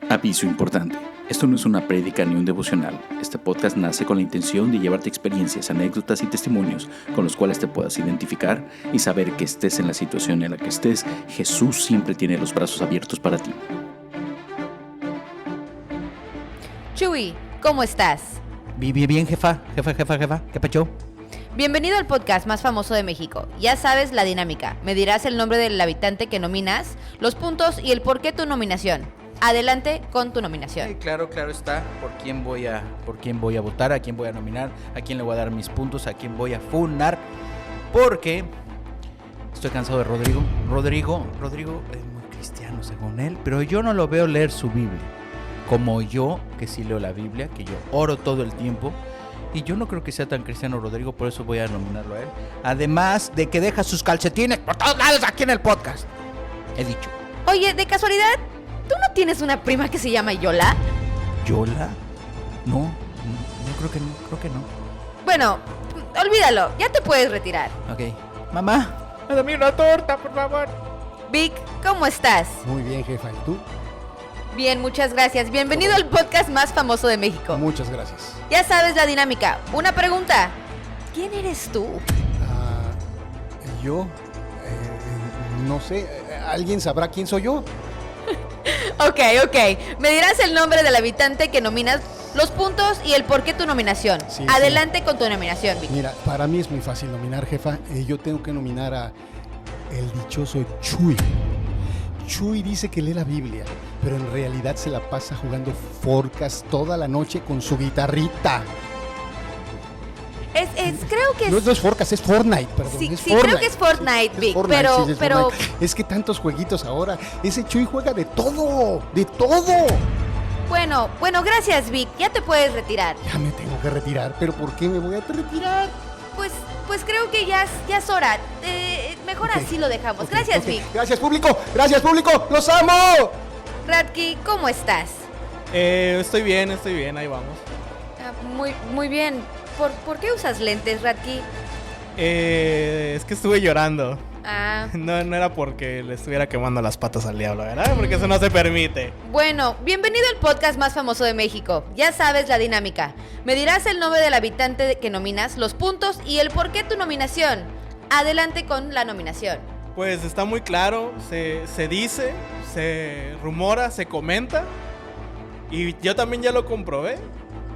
Aviso importante. Esto no es una prédica ni un devocional. Este podcast nace con la intención de llevarte experiencias, anécdotas y testimonios con los cuales te puedas identificar y saber que estés en la situación en la que estés, Jesús siempre tiene los brazos abiertos para ti. Chuy, ¿cómo estás? Bien, jefa. ¿Qué pacho? Bienvenido al podcast más famoso de México. Ya sabes la dinámica. Me dirás el nombre del habitante que nominas, los puntos y el por qué tu nominación. Adelante con tu nominación. Sí, claro está. ¿Por quién voy a votar? ¿A quién voy a nominar? ¿A quién le voy a dar mis puntos? ¿A quién voy a funar? Porque estoy cansado de Rodrigo. Rodrigo es muy cristiano según él, pero yo no lo veo leer su Biblia. Como yo, que sí leo la Biblia, que yo oro todo el tiempo. Y yo no creo que sea tan cristiano Rodrigo, por eso voy a nominarlo a él. Además de que deja sus calcetines por todos lados aquí en el podcast. He dicho. Oye, de casualidad, ¿tú no tienes una prima que se llama Yola? ¿Yola? No, creo que no. Bueno, olvídalo, ya te puedes retirar. Ok. Mamá, dame una torta, por favor. Vic, ¿cómo estás? Muy bien, jefa. ¿Y tú? Bien, muchas gracias. Bienvenido al podcast más famoso de México. Muchas gracias. Ya sabes la dinámica. Una pregunta. ¿Quién eres tú? Yo, no sé, ¿alguien sabrá quién soy yo? Ok. Me dirás el nombre del habitante que nominas, los puntos y el por qué tu nominación. Sí, Adelante con tu nominación, Vic. Mira, para mí es muy fácil nominar, jefa. Yo tengo que nominar a el dichoso Chuy. Chuy dice que lee la Biblia, pero en realidad se la pasa jugando forcas toda la noche con su guitarrita. Creo que es... No es forcas, es Fortnite, perdón. Sí, es sí, Fortnite. creo que es Fortnite, Sí, Vic, Fortnite, pero... sí, es pero... Fortnite. Es que tantos jueguitos ahora. Ese Chuy juega de todo, de todo. Bueno, gracias, Vic. Ya te puedes retirar. Ya me tengo que retirar, pero ¿por qué me voy a retirar? Pues creo que ya es hora. Mejor Ok, así lo dejamos. ok, Gracias, ok. Vic. Gracias, público. ¡Los amo! Radki, ¿cómo estás? Estoy bien, ahí vamos. Muy bien. ¿Por qué usas lentes, Radki? Es que estuve llorando. Ah, No era porque le estuviera quemando las patas al diablo, ¿verdad? Porque eso no se permite. bueno, bienvenido al podcast más famoso de México. Ya sabes la dinámica. Me dirás el nombre del habitante que nominas, los puntos y el por qué tu nominación. Adelante con la nominación. Pues está muy claro, se dice, se rumora, se comenta. Y yo también ya lo comprobé,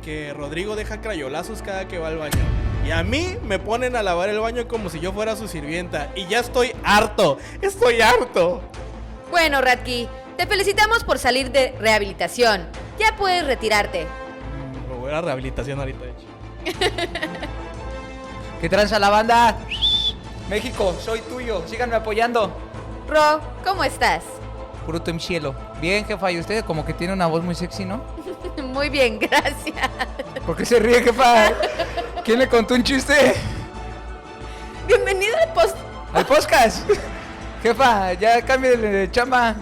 que Rodrigo deja crayolazos cada que va al baño. Y a mí me ponen a lavar el baño como si yo fuera su sirvienta. Y ya estoy harto. Bueno, Radki, te felicitamos por salir de rehabilitación. Ya puedes retirarte. Me voy a la rehabilitación ahorita, de hecho. ¿Qué tranza la banda? México, soy tuyo. Síganme apoyando. Ro, ¿cómo estás? Puro en cielo. Bien, jefa. Y usted como que tiene una voz muy sexy, ¿no? Muy bien, gracias. ¿Por qué se ríe, jefa? ¿Quién le contó un chiste? Bienvenido Al podcast. Jefa, ya cambie de chamba.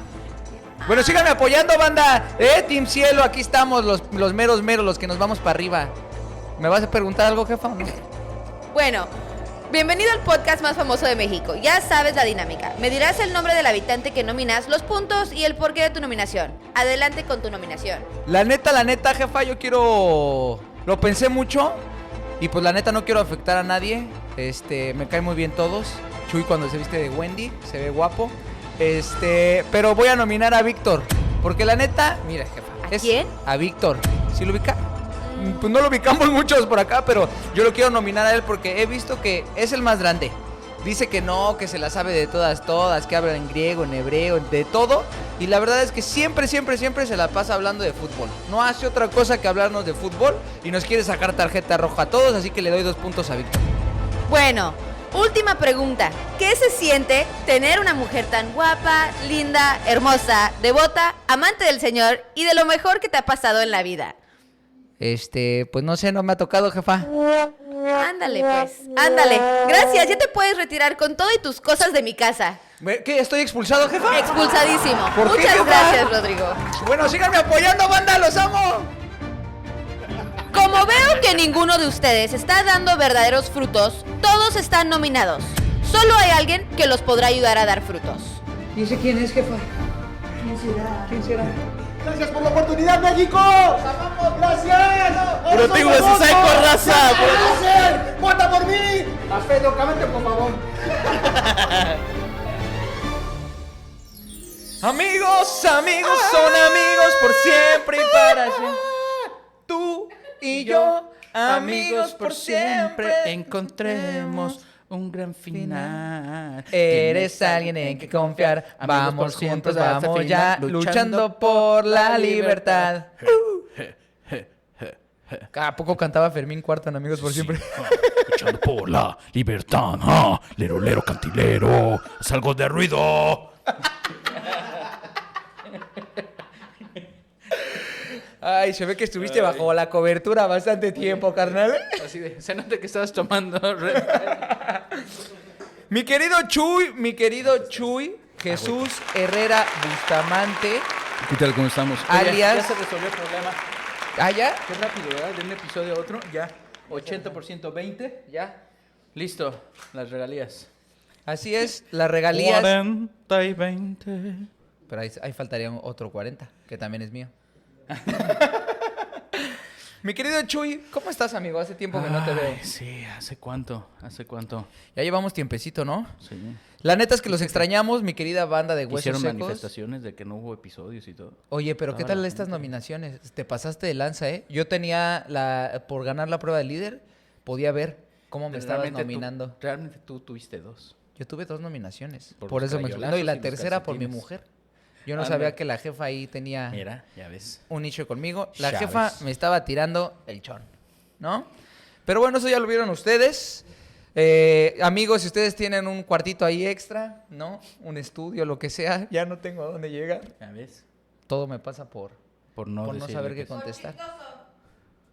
Bueno, síganme apoyando, banda. Team Cielo, aquí estamos, los meros, los que nos vamos para arriba. ¿Me vas a preguntar algo, jefa, o no? Bueno, bienvenido al podcast más famoso de México. Ya sabes la dinámica. Me dirás el nombre del habitante que nominas, los puntos y el porqué de tu nominación. Adelante con tu nominación. La neta, jefa, yo quiero... Lo pensé mucho y pues la neta no quiero afectar a nadie. Me caen muy bien todos. Chuy cuando se viste de Wendy, se ve guapo. Pero voy a nominar a Víctor. Porque la neta, mira, jefa. ¿A quién? A Víctor. ¿Sí lo ubica? Pues no lo ubicamos muchos por acá, pero yo lo quiero nominar a él porque he visto que es el más grande. Dice que no, que se la sabe de todas, que habla en griego, en hebreo, de todo. Y la verdad es que siempre se la pasa hablando de fútbol. No hace otra cosa que hablarnos de fútbol y nos quiere sacar tarjeta roja a todos, así que le doy 2 puntos a Víctor. Bueno, última pregunta. ¿Qué se siente tener una mujer tan guapa, linda, hermosa, devota, amante del Señor y de lo mejor que te ha pasado en la vida? Pues no sé, no me ha tocado, jefa. Ándale, pues. Ándale. Gracias, ya te puedes retirar con todo y tus cosas de mi casa. ¿Qué? ¿Estoy expulsado, jefa? Expulsadísimo. ¿Por qué, Muchas jefa? gracias, Rodrigo. Bueno, síganme apoyando, banda, los amo. Como veo que ninguno de ustedes está dando verdaderos frutos, todos están nominados. Solo hay alguien que los podrá ayudar a dar frutos. ¿Y ese quién es, jefa? ¿Quién será? Gracias por la oportunidad, México. Gracias. Pero tengo ese psycho, raza. Gracias. Vota por mí. Alfredo, cámate, por favor. Amigos, amigos, son amigos por siempre y para siempre. Tú y yo, amigos por siempre. Encontremos un gran final. Eres alguien en que confiar. Vamos juntos, vamos ya, luchando por la libertad. ¿A poco cantaba Fermín Cuarto en Amigos por Siempre? Luchando por la libertad. Lero, lero, cantilero. Haz algo de ruido. Ay, se ve que estuviste bajo la cobertura bastante tiempo, carnal. Así de, se nota que estabas tomando. Mi querido Chuy, Jesús Herrera Bustamante, ¿Qué tal? ¿Cómo estamos? alias... Ya se resolvió el problema. ¿Ah, ya? Qué rápido, ¿verdad? De un episodio a otro, ya. 80% 20, ya. Listo, las regalías. Así es, las regalías... 40 y 20. Pero ahí faltaría otro 40, que también es mío. Mi querido Chuy, ¿cómo estás, amigo? Hace tiempo que no te veo. Sí, ¿hace cuánto? Ya llevamos tiempecito, ¿no? Sí. La neta es que los extrañamos, mi querida banda de Huesos Hicieron Secos. manifestaciones de que no hubo episodios y todo. Oye, pero ¿qué Toda tal la estas gente. nominaciones? Te pasaste de lanza, ¿eh? Yo tenía por ganar la prueba de líder, podía ver cómo me estabas nominando. Realmente tú tuviste 2. Yo tuve 2 nominaciones. Por Por los eso me... crayolazos No, y y la los tercera por mi calcetines. mujer. Yo no Ándale. sabía que la jefa ahí tenía Mira, ya ves. un nicho conmigo. La Chávez. jefa me estaba tirando el chón, ¿no? Pero bueno, eso ya lo vieron ustedes. Amigos, si ustedes tienen un cuartito ahí extra, ¿no? Un estudio, lo que sea, ya no tengo a dónde llegar. Ya ves. Todo me pasa por no decirle saber que qué sí. contestar.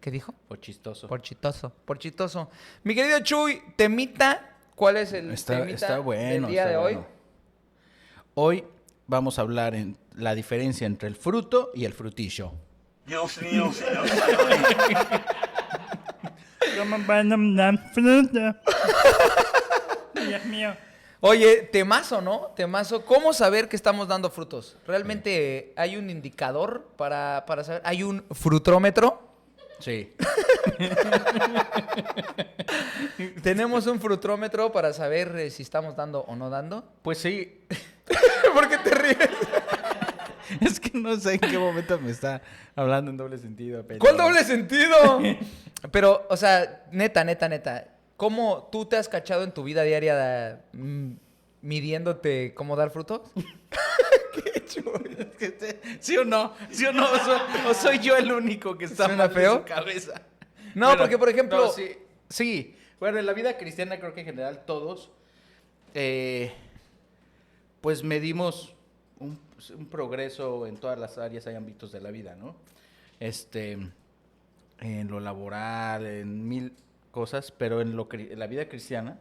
¿Qué dijo? O chistoso. Por chistoso. Mi querido Chuy, temita, ¿cuál es el temita Está bueno. del día está de hoy? bueno. Hoy vamos a hablar en la diferencia entre el fruto y el frutillo. Dios mío, señor. Dios mío. Oye, temazo, ¿no? Temazo. ¿Cómo saber que estamos dando frutos? ¿Realmente hay un indicador para saber? ¿Hay un frutrómetro? Sí. ¿Tenemos un frutrómetro para saber si estamos dando o no dando? Pues sí. ¿Por qué te ríes? Es que no sé en qué momento me está hablando en doble sentido. Pero... ¿Cuál doble sentido? Pero, o sea, neta. ¿Cómo tú te has cachado en tu vida diaria midiéndote cómo dar frutos? Qué chulo. ¿Sí o no? ¿Sí o no? ¿O soy yo el único que está ¿Suena mal de feo? su cabeza? No, Bueno, porque, por ejemplo... no, sí. Bueno, en la vida cristiana creo que en general todos, pues medimos un progreso en todas las áreas y ámbitos de la vida, ¿no? En lo laboral, en mil cosas, pero en la vida cristiana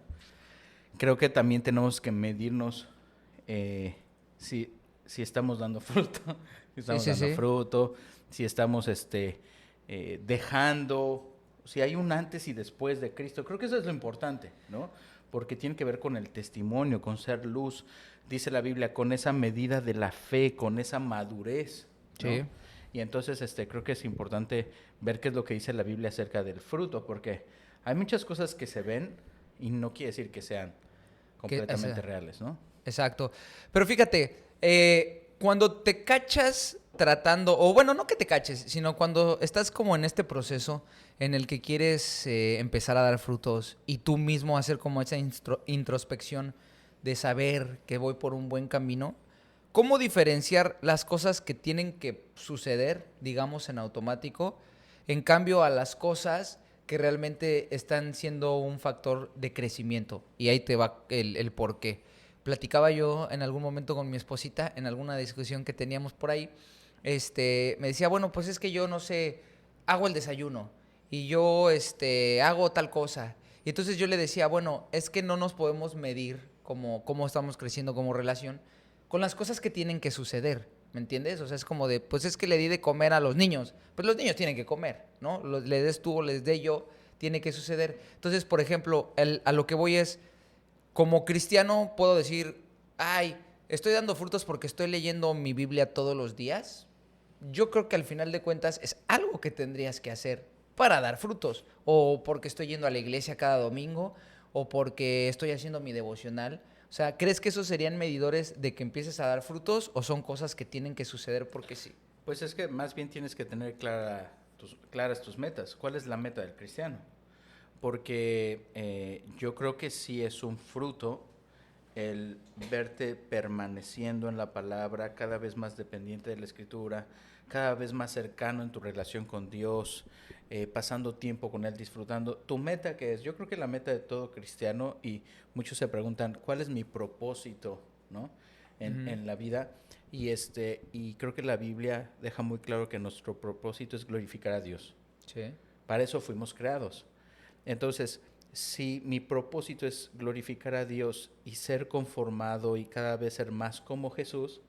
creo que también tenemos que medirnos si estamos dando fruto, si estamos dando fruto, si estamos dejando, si hay un antes y después de Cristo. Creo que eso es lo importante, ¿no? Porque tiene que ver con el testimonio, con ser luz, dice la Biblia, con esa medida de la fe, con esa madurez, ¿no? Sí. Y entonces creo que es importante ver qué es lo que dice la Biblia acerca del fruto, porque hay muchas cosas que se ven y no quiere decir que sean completamente reales, ¿no? Exacto. Pero fíjate, cuando te cachas tratando, o bueno, no que te caches, sino cuando estás como en este proceso en el que quieres empezar a dar frutos y tú mismo hacer como esa introspección de saber que voy por un buen camino, ¿cómo diferenciar las cosas que tienen que suceder, digamos, en automático, en cambio a las cosas que realmente están siendo un factor de crecimiento? Y ahí te va el por qué. Platicaba yo en algún momento con mi esposita, en alguna discusión que teníamos por ahí, me decía, bueno, pues es que yo no sé, hago el desayuno y yo hago tal cosa. Y entonces yo le decía, bueno, es que no nos podemos medir cómo estamos creciendo como relación con las cosas que tienen que suceder, ¿me entiendes? O sea, es como de, pues es que le di de comer a los niños, pues los niños tienen que comer, ¿no? Le des tú o les dé yo, tiene que suceder. Entonces, por ejemplo, a lo que voy es, como cristiano puedo decir, ay, estoy dando frutos porque estoy leyendo mi Biblia todos los días. yo creo que al final de cuentas es algo que tendrías que hacer para dar frutos. O porque estoy yendo a la iglesia cada domingo, o porque estoy haciendo mi devocional. O sea, ¿crees que esos serían medidores de que empieces a dar frutos o son cosas que tienen que suceder porque sí? Pues es que más bien tienes que tener claras tus metas. ¿Cuál es la meta del cristiano? Porque yo creo que sí es un fruto el verte permaneciendo en la palabra, cada vez más dependiente de la Escritura, cada vez más cercano en tu relación con Dios, pasando tiempo con Él, disfrutando. ¿Tu meta qué es? Yo creo que la meta de todo cristiano, y muchos se preguntan, ¿cuál es mi propósito, ¿no? en la vida? Y creo que la Biblia deja muy claro que nuestro propósito es glorificar a Dios. Sí. Para eso fuimos creados. Entonces, si mi propósito es glorificar a Dios y ser conformado y cada vez ser más como Jesús,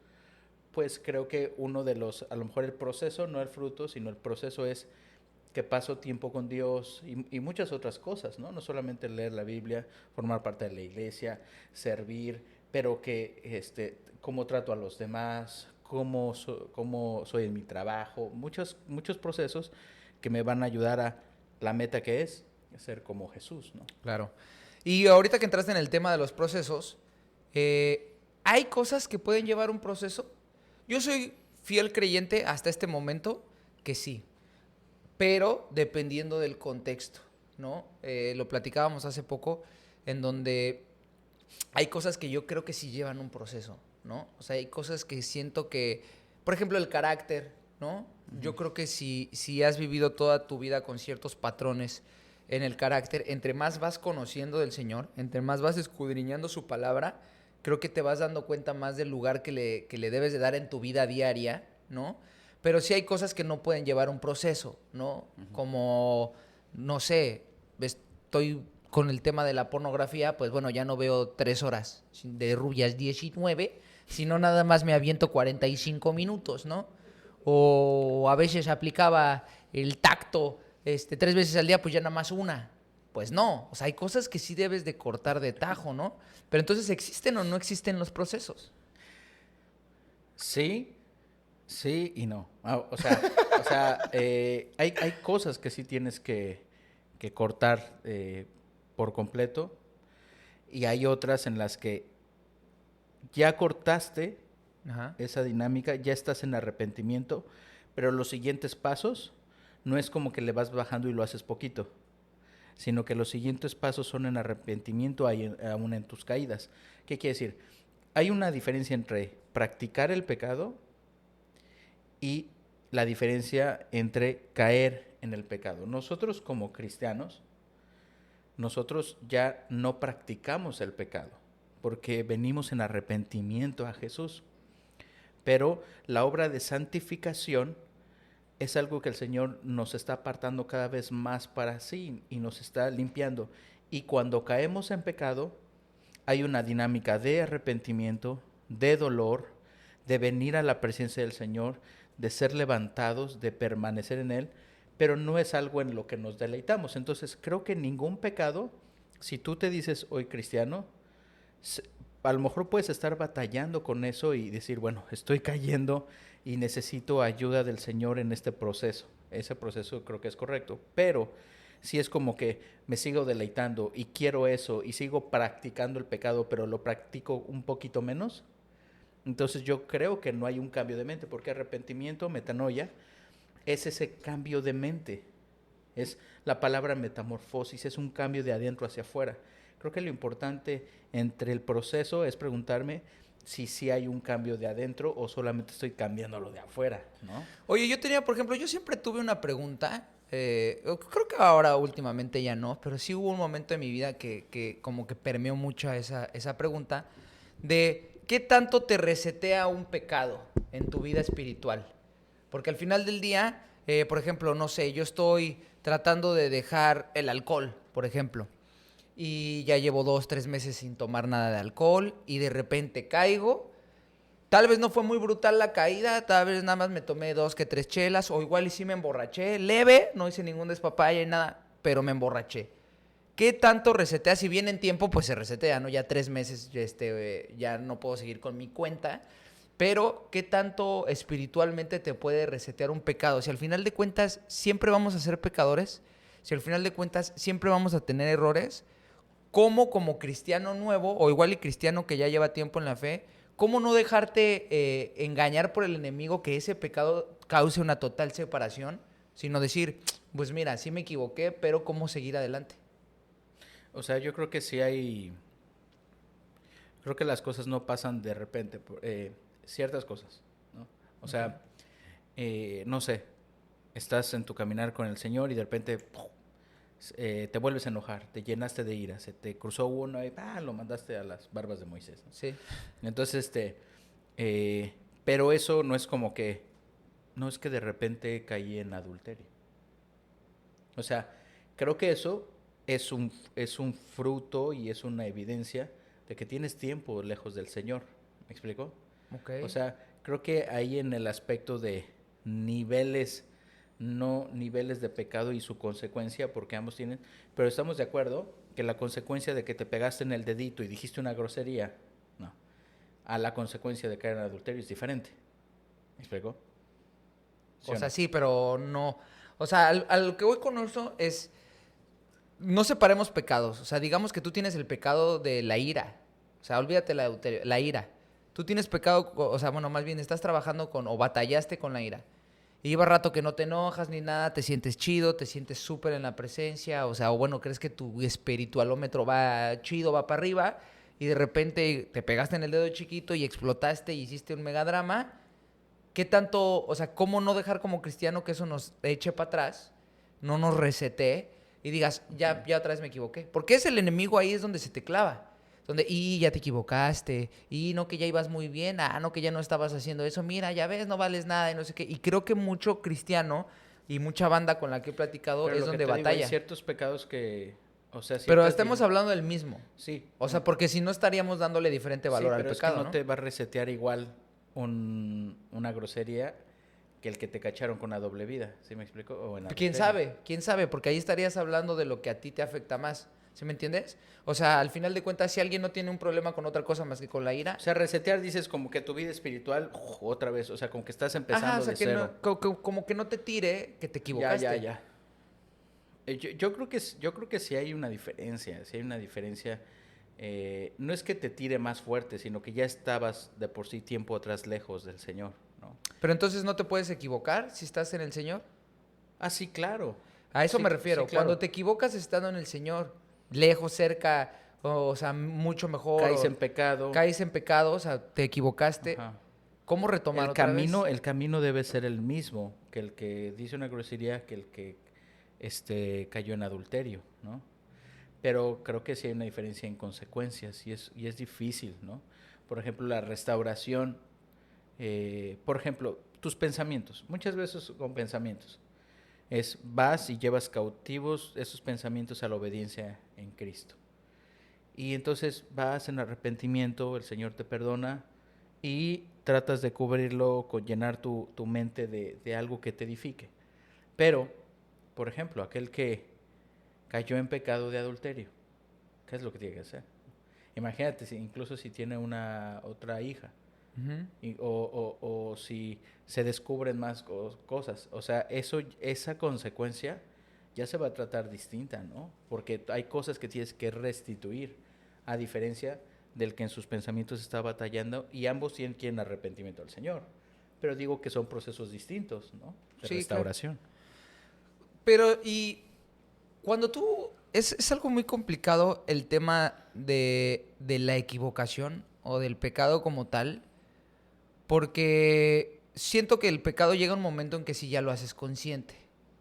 pues creo que a lo mejor el proceso, no el fruto, sino el proceso es que paso tiempo con Dios y muchas otras cosas, ¿no? No solamente leer la Biblia, formar parte de la iglesia, servir, pero que cómo trato a los demás, cómo soy en mi trabajo, muchos procesos que me van a ayudar a la meta que es ser como Jesús, ¿no? Claro. Y ahorita que entraste en el tema de los procesos, ¿hay cosas que pueden llevar un proceso? Yo soy fiel creyente hasta este momento que sí, pero dependiendo del contexto, ¿no? Lo platicábamos hace poco, en donde hay cosas que yo creo que sí llevan un proceso, ¿no? O sea, hay cosas que siento que, por ejemplo, el carácter, ¿no? Yo creo que si has vivido toda tu vida con ciertos patrones en el carácter, entre más vas conociendo del Señor, entre más vas escudriñando su palabra, creo que te vas dando cuenta más del lugar que le debes de dar en tu vida diaria, ¿no? Pero sí hay cosas que no pueden llevar un proceso, ¿no? Como, no sé, estoy con el tema de la pornografía, pues bueno, ya no veo 3 horas de rubias 19, sino nada más me aviento 45 minutos, ¿no? O a veces aplicaba el tacto 3 veces al día, pues ya nada más una. Pues no, o sea, hay cosas que sí debes de cortar de tajo, ¿no? Pero entonces, ¿existen o no existen los procesos? Sí y no. Hay cosas que sí tienes que cortar por completo, y hay otras en las que ya cortaste esa dinámica, ya estás en arrepentimiento, pero los siguientes pasos no es como que le vas bajando y lo haces poquito, sino que los siguientes pasos son en arrepentimiento aún en tus caídas. ¿Qué quiere decir? Hay una diferencia entre practicar el pecado y la diferencia entre caer en el pecado. Nosotros como cristianos, nosotros ya no practicamos el pecado porque venimos en arrepentimiento a Jesús. Pero la obra de santificación es algo que el Señor nos está apartando cada vez más para sí y nos está limpiando. Y cuando caemos en pecado, hay una dinámica de arrepentimiento, de dolor, de venir a la presencia del Señor, de ser levantados, de permanecer en Él, pero no es algo en lo que nos deleitamos. Entonces, creo que ningún pecado, si tú te dices hoy cristiano, a lo mejor puedes estar batallando con eso y decir, bueno, estoy cayendo y necesito ayuda del Señor en este proceso. Ese proceso creo que es correcto, pero si es como que me sigo deleitando y quiero eso y sigo practicando el pecado, pero lo practico un poquito menos, entonces yo creo que no hay un cambio de mente, porque arrepentimiento, metanoia, es ese cambio de mente. Es la palabra metamorfosis, es un cambio de adentro hacia afuera. Creo que lo importante entre el proceso es preguntarme si hay un cambio de adentro o solamente estoy cambiando lo de afuera, ¿no? Oye, yo siempre tuve una pregunta, creo que ahora últimamente ya no, pero sí hubo un momento en mi vida que como que permeó mucho esa pregunta de ¿qué tanto te resetea un pecado en tu vida espiritual? Porque al final del día, por ejemplo, no sé, yo estoy tratando de dejar el alcohol, por ejemplo, y ya llevo 2-3 meses sin tomar nada de alcohol y de repente caigo. Tal vez no fue muy brutal la caída, tal vez nada más me tomé 2-3 chelas, o igual y sí me emborraché, leve, no hice ningún despapalle y nada, pero me emborraché. ¿Qué tanto resetea? Si viene en tiempo, pues se resetea, ¿no? Ya 3 meses ya no puedo seguir con mi cuenta, Pero, ¿qué tanto espiritualmente te puede resetear un pecado? Si al final de cuentas siempre vamos a ser pecadores, si al final de cuentas siempre vamos a tener errores, ¿cómo como cristiano nuevo, o igual y cristiano que ya lleva tiempo en la fe, cómo no dejarte engañar por el enemigo que ese pecado cause una total separación, sino decir, pues mira, sí me equivoqué, pero ¿cómo seguir adelante? O sea, yo creo que sí hay... Creo que las cosas no pasan de repente, ciertas cosas, ¿no? O sea, no sé, estás en tu caminar con el Señor y de repente te vuelves a enojar, te llenaste de ira, se te cruzó uno y lo mandaste a las barbas de Moisés, ¿no? Sí. Entonces, pero eso no es como que, no es que de repente caí en adulterio. O sea, creo que eso es un fruto y es una evidencia de que tienes tiempo lejos del Señor. ¿Me explico? Okay. O sea, creo que ahí en el aspecto de niveles de pecado y su consecuencia, porque ambos tienen, pero estamos de acuerdo que la consecuencia de que te pegaste en el dedito y dijiste una grosería, no, a la consecuencia de caer en adulterio es diferente. ¿Me explico? ¿Sí O o sea, no? sí, pero no. O sea, a lo que voy con eso es, no separemos pecados. O sea, digamos que tú tienes el pecado de la ira. O sea, olvídate la adulterio, la ira. Tú tienes pecado, o sea, bueno, más bien estás trabajando con, o batallaste con la ira. Y lleva rato que no te enojas ni nada, te sientes chido, te sientes súper en la presencia, o sea, o bueno, crees que tu espiritualómetro va chido, va para arriba, y de repente te pegaste en el dedo chiquito y explotaste y hiciste un megadrama. ¿Qué tanto, o sea, cómo no dejar como cristiano que eso nos eche para atrás, no nos resete y digas, ya otra vez me equivoqué? Porque es el enemigo, ahí es donde se te clava. Donde, y ya te equivocaste, y no que ya ibas muy bien, no que ya no estabas haciendo eso, mira, ya ves, no vales nada y no sé qué. Y creo que mucho cristiano y mucha banda con la que he platicado Pero es lo que donde te digo, batalla. hay ciertos pecados que, o sea, Pero ciertas estamos hablando del mismo. Sí. O sea, porque si no estaríamos dándole diferente valor sí, al pero pecado, es que ¿no? te va a resetear igual una grosería que el que te cacharon con una doble vida, ¿sí me explico? O en ¿Quién adulterio. sabe? Porque ahí estarías hablando de lo que a ti te afecta más. ¿Sí me entiendes? O sea, al final de cuentas, si alguien no tiene un problema con otra cosa más que con la ira... O sea, resetear dices como que tu vida espiritual, otra vez, o sea, como que estás empezando Ajá, o sea, de que cero. como que no te tire, que te equivocaste. Ya. Yo creo que sí hay una diferencia, no es que te tire más fuerte, sino que ya estabas de por sí tiempo atrás lejos del Señor, ¿no? Pero entonces no te puedes equivocar si estás en el Señor. Ah, sí, claro. A eso Sí, me refiero. sí, claro. Cuando te equivocas estando en el Señor, lejos, cerca, o sea, mucho mejor. Caes en pecado. Caes en pecado, o sea, te equivocaste. Ajá. ¿Cómo retomar El otra camino, vez? el camino debe ser el mismo que el que dice una grosería, que el que cayó en adulterio, ¿no? Pero creo que sí hay una diferencia en consecuencias y es difícil, ¿no? Por ejemplo, la restauración, por ejemplo, tus pensamientos, muchas veces con pensamientos, vas y llevas cautivos esos pensamientos a la obediencia en Cristo. Y entonces vas en arrepentimiento, el Señor te perdona y tratas de cubrirlo con llenar tu mente de algo que te edifique. Pero, por ejemplo, aquel que cayó en pecado de adulterio, ¿qué es lo que tiene que hacer? Imagínate, incluso si tiene otra hija, Ujú. o si se descubren más cosas. O sea, esa consecuencia ya se va a tratar distinta, ¿no? Porque hay cosas que tienes que restituir, a diferencia del que en sus pensamientos está batallando, y ambos quieren arrepentimiento al Señor. Pero digo que son procesos distintos, ¿no? De Sí, restauración. Pero, y cuando tú... Es algo muy complicado el tema de la equivocación o del pecado como tal, porque siento que el pecado llega un momento en que sí ya lo haces consciente,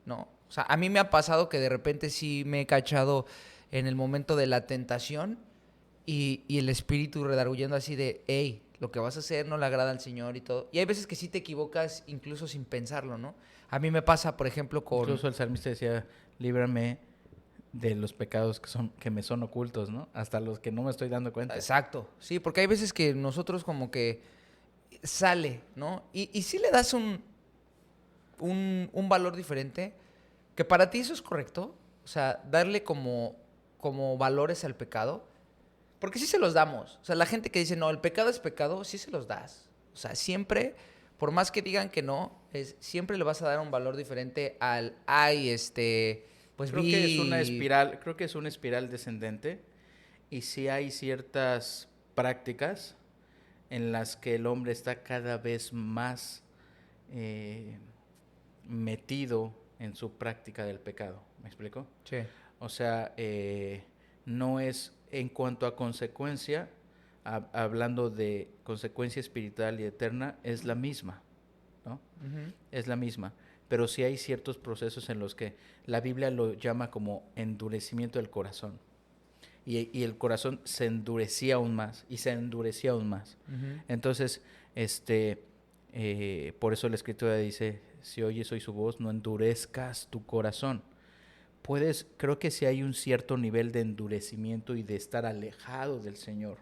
¿no? O sea, a mí me ha pasado que de repente sí me he cachado en el momento de la tentación y el espíritu redarguyendo así de, hey, lo que vas a hacer no le agrada al Señor y todo. Y hay veces que sí te equivocas incluso sin pensarlo, ¿no? A mí me pasa, por ejemplo, con... Incluso el salmista decía, líbrame de los pecados que me son ocultos, ¿no? Hasta los que no me estoy dando cuenta. Exacto, sí, porque hay veces que nosotros como que sale, ¿no? Y sí le das un valor diferente, que para ti eso es correcto, o sea, darle como valores al pecado, porque sí se los damos. O sea, la gente que dice, no, el pecado es pecado, sí se los das. O sea, siempre, por más que digan que no, siempre le vas a dar un valor diferente al, pues Creo que es una espiral descendente, y sí hay ciertas prácticas en las que el hombre está cada vez más metido en su práctica del pecado. ¿Me explico? Sí. O sea, no es en cuanto a consecuencia, hablando de consecuencia espiritual y eterna, es la misma, ¿no? Ujú. Es la misma. Pero sí hay ciertos procesos en los que la Biblia lo llama como endurecimiento del corazón. Y el corazón se endurecía aún más, y se endurecía aún más. Ujú. Entonces, por eso la Escritura dice, si oyes hoy su voz, no endurezcas tu corazón. Creo que sí hay un cierto nivel de endurecimiento y de estar alejado del Señor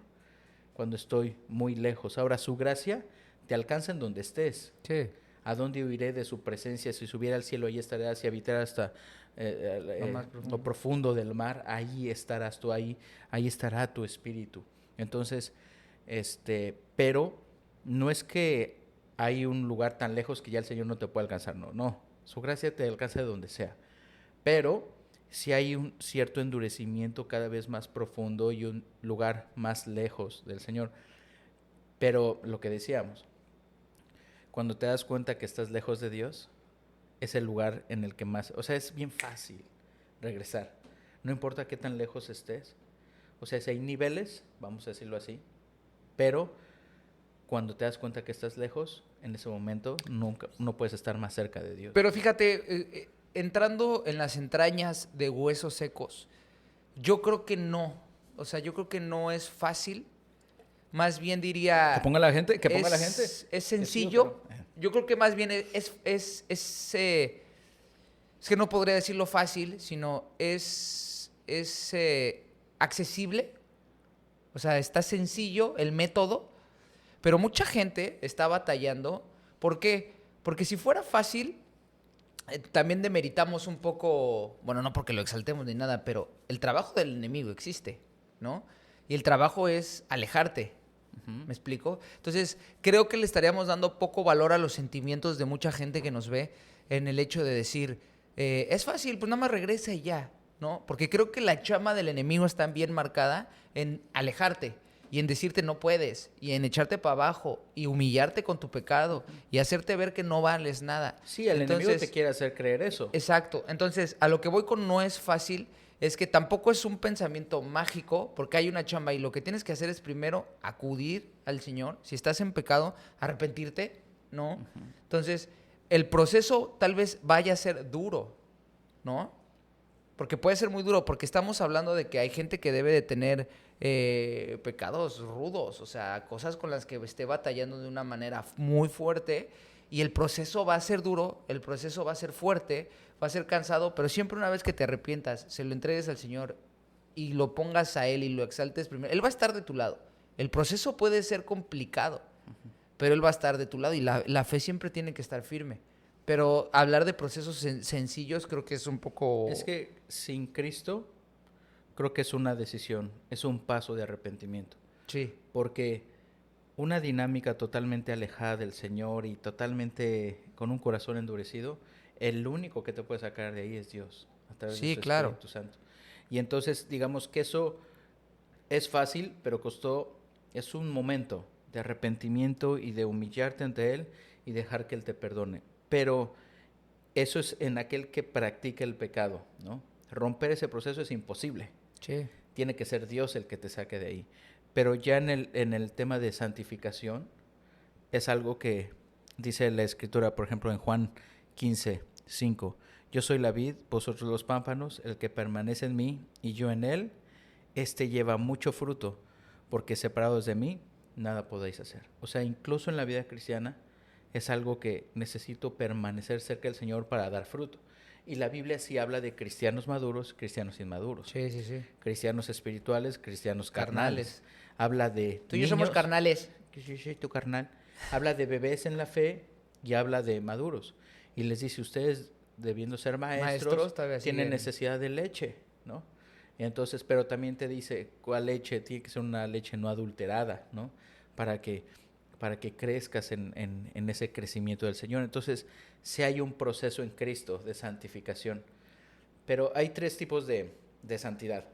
cuando estoy muy lejos. Ahora, su gracia te alcanza en donde estés. Sí. ¿A dónde huiré de su presencia? Si subiera al cielo, ahí estarás. Si habitara hasta más profundo. lo profundo del mar, ahí estarás tú, ahí estará tu espíritu. Entonces, pero no es que hay un lugar tan lejos que ya el Señor no te puede alcanzar, no. Su gracia te alcanza de donde sea. Pero sí hay un cierto endurecimiento cada vez más profundo y un lugar más lejos del Señor. Pero lo que decíamos, cuando te das cuenta que estás lejos de Dios, es el lugar en el que más... O sea, es bien fácil regresar. No importa qué tan lejos estés. O sea, si hay niveles, vamos a decirlo así, pero cuando te das cuenta que estás lejos, en ese momento no puedes estar más cerca de Dios. Pero fíjate, entrando en las entrañas de huesos secos, yo creo que no. O sea, yo creo que no es fácil. Más bien diría... Que ponga la gente. Es sencillo. Yo creo que más bien es que no podría decirlo fácil, sino es accesible. O sea, está sencillo el método, pero mucha gente está batallando. ¿Por qué? Porque si fuera fácil, también demeritamos un poco, bueno, no porque lo exaltemos ni nada, pero el trabajo del enemigo existe, ¿no? Y el trabajo es alejarte. ¿Me explico? Entonces, creo que le estaríamos dando poco valor a los sentimientos de mucha gente que nos ve en el hecho de decir, es fácil, pues nada más regresa y ya, ¿no? Porque creo que la chama del enemigo está bien marcada en alejarte y en decirte no puedes y en echarte para abajo y humillarte con tu pecado y hacerte ver que no vales nada. Sí, el enemigo te quiere hacer creer eso. Exacto. Entonces, a lo que voy con no es fácil es que tampoco es un pensamiento mágico, porque hay una chamba y lo que tienes que hacer es primero acudir al Señor. Si estás en pecado, arrepentirte, ¿no? Uh-huh. Entonces, el proceso tal vez vaya a ser duro, ¿no? Porque puede ser muy duro, porque estamos hablando de que hay gente que debe de tener pecados rudos, o sea, cosas con las que esté batallando de una manera muy fuerte, y el proceso va a ser duro, el proceso va a ser fuerte, va a ser cansado, pero siempre una vez que te arrepientas, se lo entregues al Señor y lo pongas a Él y lo exaltes primero, Él va a estar de tu lado. El proceso puede ser complicado, pero Él va a estar de tu lado y la fe siempre tiene que estar firme. Pero hablar de procesos sencillos creo que es un poco... Es que sin Cristo creo que es una decisión, es un paso de arrepentimiento. Sí. Porque una dinámica totalmente alejada del Señor y totalmente con un corazón endurecido, el único que te puede sacar de ahí es Dios, a través de su Espíritu Santo. Y entonces, digamos que eso es fácil, pero es un momento de arrepentimiento y de humillarte ante Él y dejar que Él te perdone. Pero eso es en aquel que practica el pecado, ¿no? Romper ese proceso es imposible. Sí. Tiene que ser Dios el que te saque de ahí. Pero ya en el tema de santificación, es algo que dice la Escritura, por ejemplo, en Juan 15:5. Yo soy la vid, vosotros los pámpanos, el que permanece en mí y yo en él, lleva mucho fruto, porque separados de mí, nada podéis hacer. O sea, incluso en la vida cristiana, es algo que necesito permanecer cerca del Señor para dar fruto. Y la Biblia sí habla de cristianos maduros, cristianos inmaduros. Sí, sí, sí. Cristianos espirituales, cristianos carnales. Habla de tú y yo somos carnales. Yo soy tu carnal. Habla de bebés en la fe y habla de maduros. Y les dice, ustedes debiendo ser maestros tienen necesidad de leche, ¿no? Entonces, pero también te dice, ¿cuál leche? Tiene que ser una leche no adulterada, ¿no? Para que para que crezcas en ese crecimiento del Señor. Entonces, sí hay un proceso en Cristo de santificación. Pero hay 3 tipos de santidad.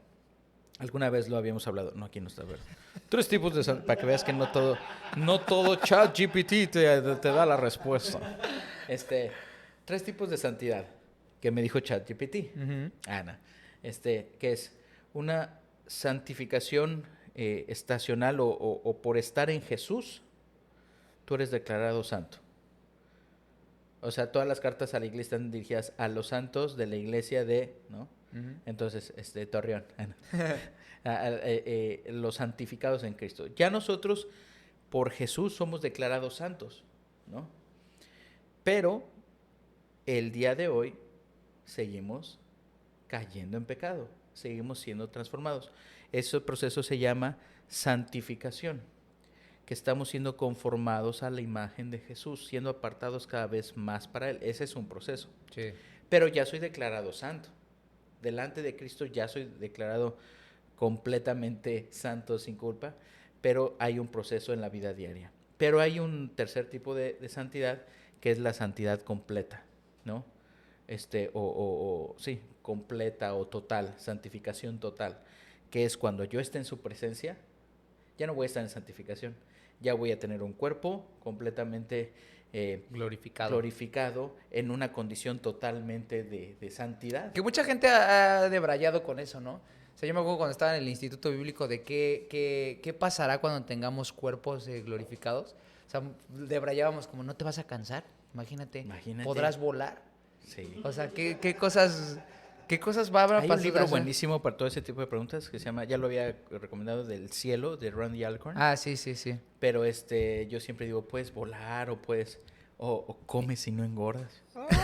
Alguna vez lo habíamos hablado. No, aquí no está, ¿verdad? 3 tipos de santidad, para que veas que no todo ChatGPT te da la respuesta. 3 tipos de santidad que me dijo ChatGPT. Ana. Que es una santificación estacional o por estar en Jesús, tú eres declarado santo. O sea, todas las cartas a la iglesia están dirigidas a los santos de la iglesia ¿no? Entonces, Torreón. Los santificados en Cristo. Ya nosotros, por Jesús, somos declarados santos, ¿no? Pero, el día de hoy, seguimos cayendo en pecado. Seguimos siendo transformados. Ese proceso se llama santificación, que estamos siendo conformados a la imagen de Jesús, siendo apartados cada vez más para Él. Ese es un proceso. Sí. Pero ya soy declarado santo. Delante de Cristo ya soy declarado completamente santo, sin culpa, pero hay un proceso en la vida diaria. Pero hay un tercer tipo de santidad, que es la santidad completa, ¿no? Sí, completa o total, santificación total, que es cuando yo esté en su presencia, ya no voy a estar en santificación, ya voy a tener un cuerpo completamente glorificado en una condición totalmente de santidad. Que mucha gente ha debrayado con eso, ¿no? O sea, yo me acuerdo cuando estaba en el Instituto Bíblico de qué pasará cuando tengamos cuerpos glorificados. O sea, debrayábamos como, ¿no te vas a cansar? Imagínate. ¿Podrás volar? Sí. O sea, ¿qué cosas va a pasar? Hay un libro buenísimo para todo ese tipo de preguntas que se llama, ya lo había recomendado, Del Cielo, de Randy Alcorn. Ah, sí. Pero yo siempre digo, puedes volar o puedes, o comes y no engordas. No te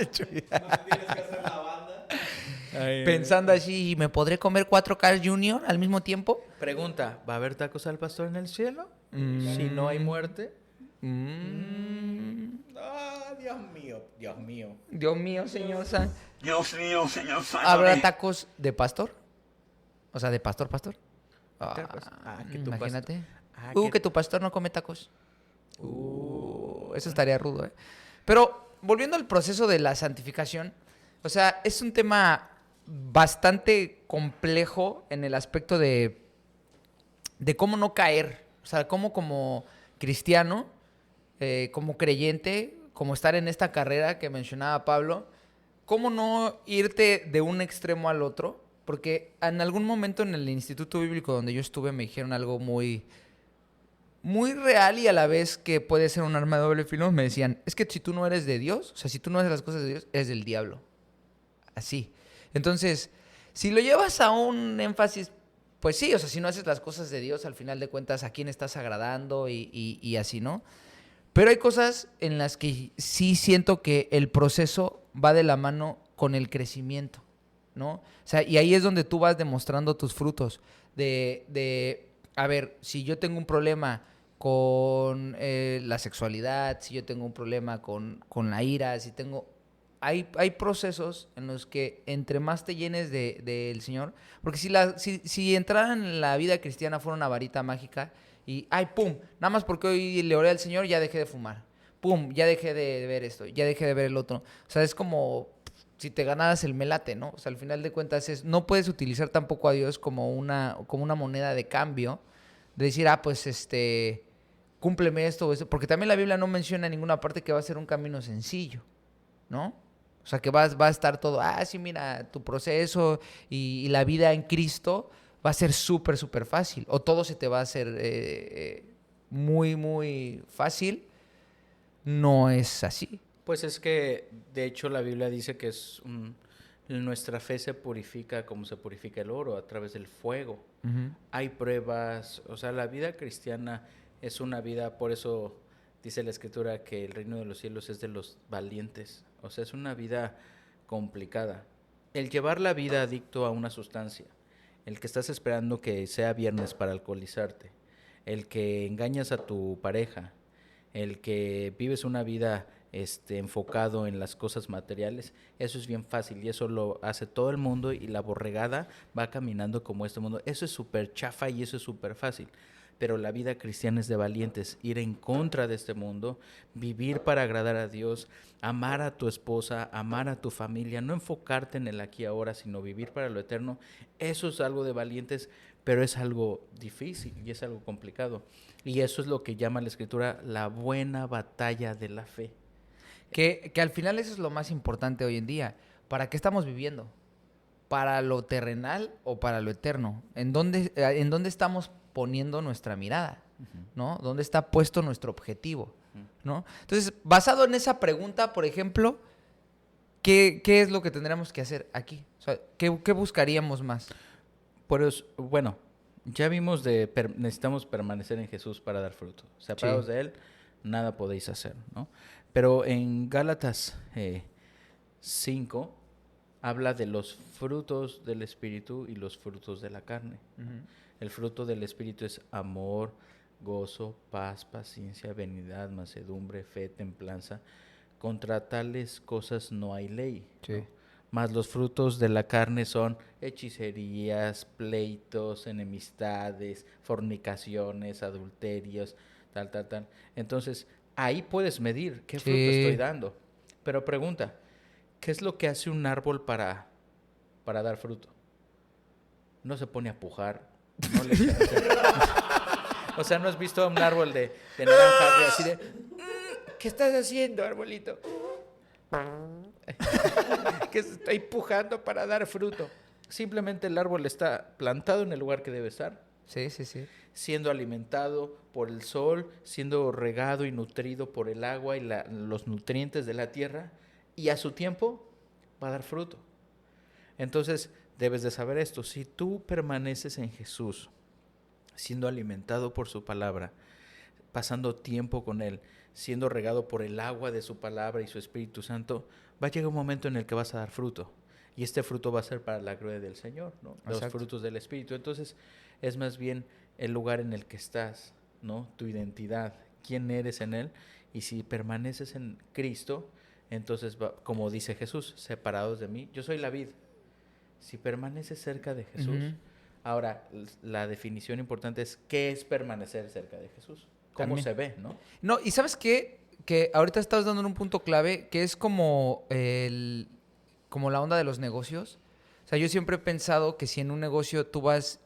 tienes que hacer la banda. Pensando así, ¿me podré comer 4 Carl Jr. al mismo tiempo? Pregunta, ¿va a haber tacos al pastor en el cielo? Si no hay muerte. Dios mío. Dios mío, señor. Dios mío, Señor, sálvame. ¿Habrá tacos de pastor? O sea, de pastor. Que tu imagínate. pastor- Que tu pastor no come tacos. Eso estaría rudo, ¿eh? Pero, volviendo al proceso de la santificación, o sea, es un tema bastante complejo en el aspecto de cómo no caer. O sea, cómo como cristiano, como creyente, como estar en esta carrera que mencionaba Pablo, cómo no irte de un extremo al otro. Porque en algún momento en el Instituto Bíblico donde yo estuve me dijeron algo muy real y a la vez que puede ser un arma de doble filo. Me decían, es que si tú no eres de Dios, o sea, si tú no haces las cosas de Dios, eres del diablo. Así. Entonces, si lo llevas a un énfasis, pues sí, o sea, si no haces las cosas de Dios, al final de cuentas, ¿a quién estás agradando? Y así, ¿no? Pero hay cosas en las que sí siento que el proceso va de la mano con el crecimiento, ¿no? O sea, y ahí es donde tú vas demostrando tus frutos a ver, si yo tengo un problema con la sexualidad, si yo tengo un problema con la ira, si tengo... Hay procesos en los que entre más te llenes del Señor, porque si entrar en la vida cristiana fuera una varita mágica y, ¡ay, pum! Nada más porque hoy le oré al Señor, ya dejé de fumar. ¡Pum! Ya dejé de ver esto, ya dejé de ver el otro. O sea, es como si te ganaras el melate, ¿no? O sea, al final de cuentas no puedes utilizar tampoco a Dios como una moneda de cambio, de decir, pues cúmpleme esto o eso, porque también la Biblia no menciona en ninguna parte que va a ser un camino sencillo, ¿no? O sea, que va a estar todo, sí, mira, tu proceso y la vida en Cristo va a ser súper, súper fácil. O todo se te va a hacer muy, muy fácil. No es así. Pues es que, de hecho, la Biblia dice que nuestra fe se purifica como se purifica el oro, a través del fuego. Uh-huh. Hay pruebas, o sea, la vida cristiana es una vida, por eso dice la Escritura que el reino de los cielos es de los valientes. O sea, es una vida complicada. El llevar la vida adicto a una sustancia, el que estás esperando que sea viernes para alcoholizarte, el que engañas a tu pareja, el que vives una vida enfocado en las cosas materiales, eso es bien fácil y eso lo hace todo el mundo y la borregada va caminando como este mundo. Eso es súper chafa y eso es súper fácil. Pero la vida cristiana es de valientes, ir en contra de este mundo, vivir para agradar a Dios, amar a tu esposa, amar a tu familia, no enfocarte en el aquí y ahora, sino vivir para lo eterno. Eso es algo de valientes, pero es algo difícil y es algo complicado. Y eso es lo que llama la Escritura la buena batalla de la fe. Que al final eso es lo más importante hoy en día. ¿Para qué estamos viviendo? ¿Para lo terrenal o para lo eterno? ¿En dónde estamos poniendo nuestra mirada? ¿No? ¿Dónde está puesto nuestro objetivo? ¿No? Entonces, basado en esa pregunta, por ejemplo, ¿qué es lo que tendríamos que hacer aquí? O sea, ¿qué buscaríamos más? Pues, bueno, ya vimos necesitamos permanecer en Jesús para dar fruto. Separados de Él, nada podéis hacer, ¿no? Pero en Gálatas 5 habla de los frutos del Espíritu y los frutos de la carne. El fruto del Espíritu es amor, gozo, paz, paciencia, benignidad, mansedumbre, fe, templanza. Contra tales cosas no hay ley. Sí. ¿no? Mas los frutos de la carne son hechicerías, pleitos, enemistades, fornicaciones, adulterios, tal. Entonces, ahí puedes medir qué fruto estoy dando. Pero pregunta, ¿qué es lo que hace un árbol para dar fruto? No se pone a pujar. No le o sea, ¿no has visto un árbol de naranja así de... ¿Qué estás haciendo, arbolito? Que estoy pujando para dar fruto. Simplemente el árbol está plantado en el lugar que debe estar. Sí. Siendo alimentado por el sol, siendo regado y nutrido por el agua y los nutrientes de la tierra, y a su tiempo va a dar fruto. Entonces, debes de saber esto. Si tú permaneces en Jesús, siendo alimentado por su palabra, pasando tiempo con Él, siendo regado por el agua de su palabra y su Espíritu Santo, va a llegar un momento en el que vas a dar fruto. Y este fruto va a ser para la gloria del Señor, ¿no? Los frutos del Espíritu. Entonces, es más bien el lugar en el que estás, ¿no? Tu identidad, quién eres en Él. Y si permaneces en Cristo, entonces, como dice Jesús, separados de mí, yo soy la vid. Si permaneces cerca de Jesús, ahora, la definición importante es, ¿qué es permanecer cerca de Jesús? ¿Cómo También se ve, no? No, y ¿sabes qué? Que ahorita estás dando un punto clave, que es como la onda de los negocios. O sea, yo siempre he pensado que si en un negocio tú vas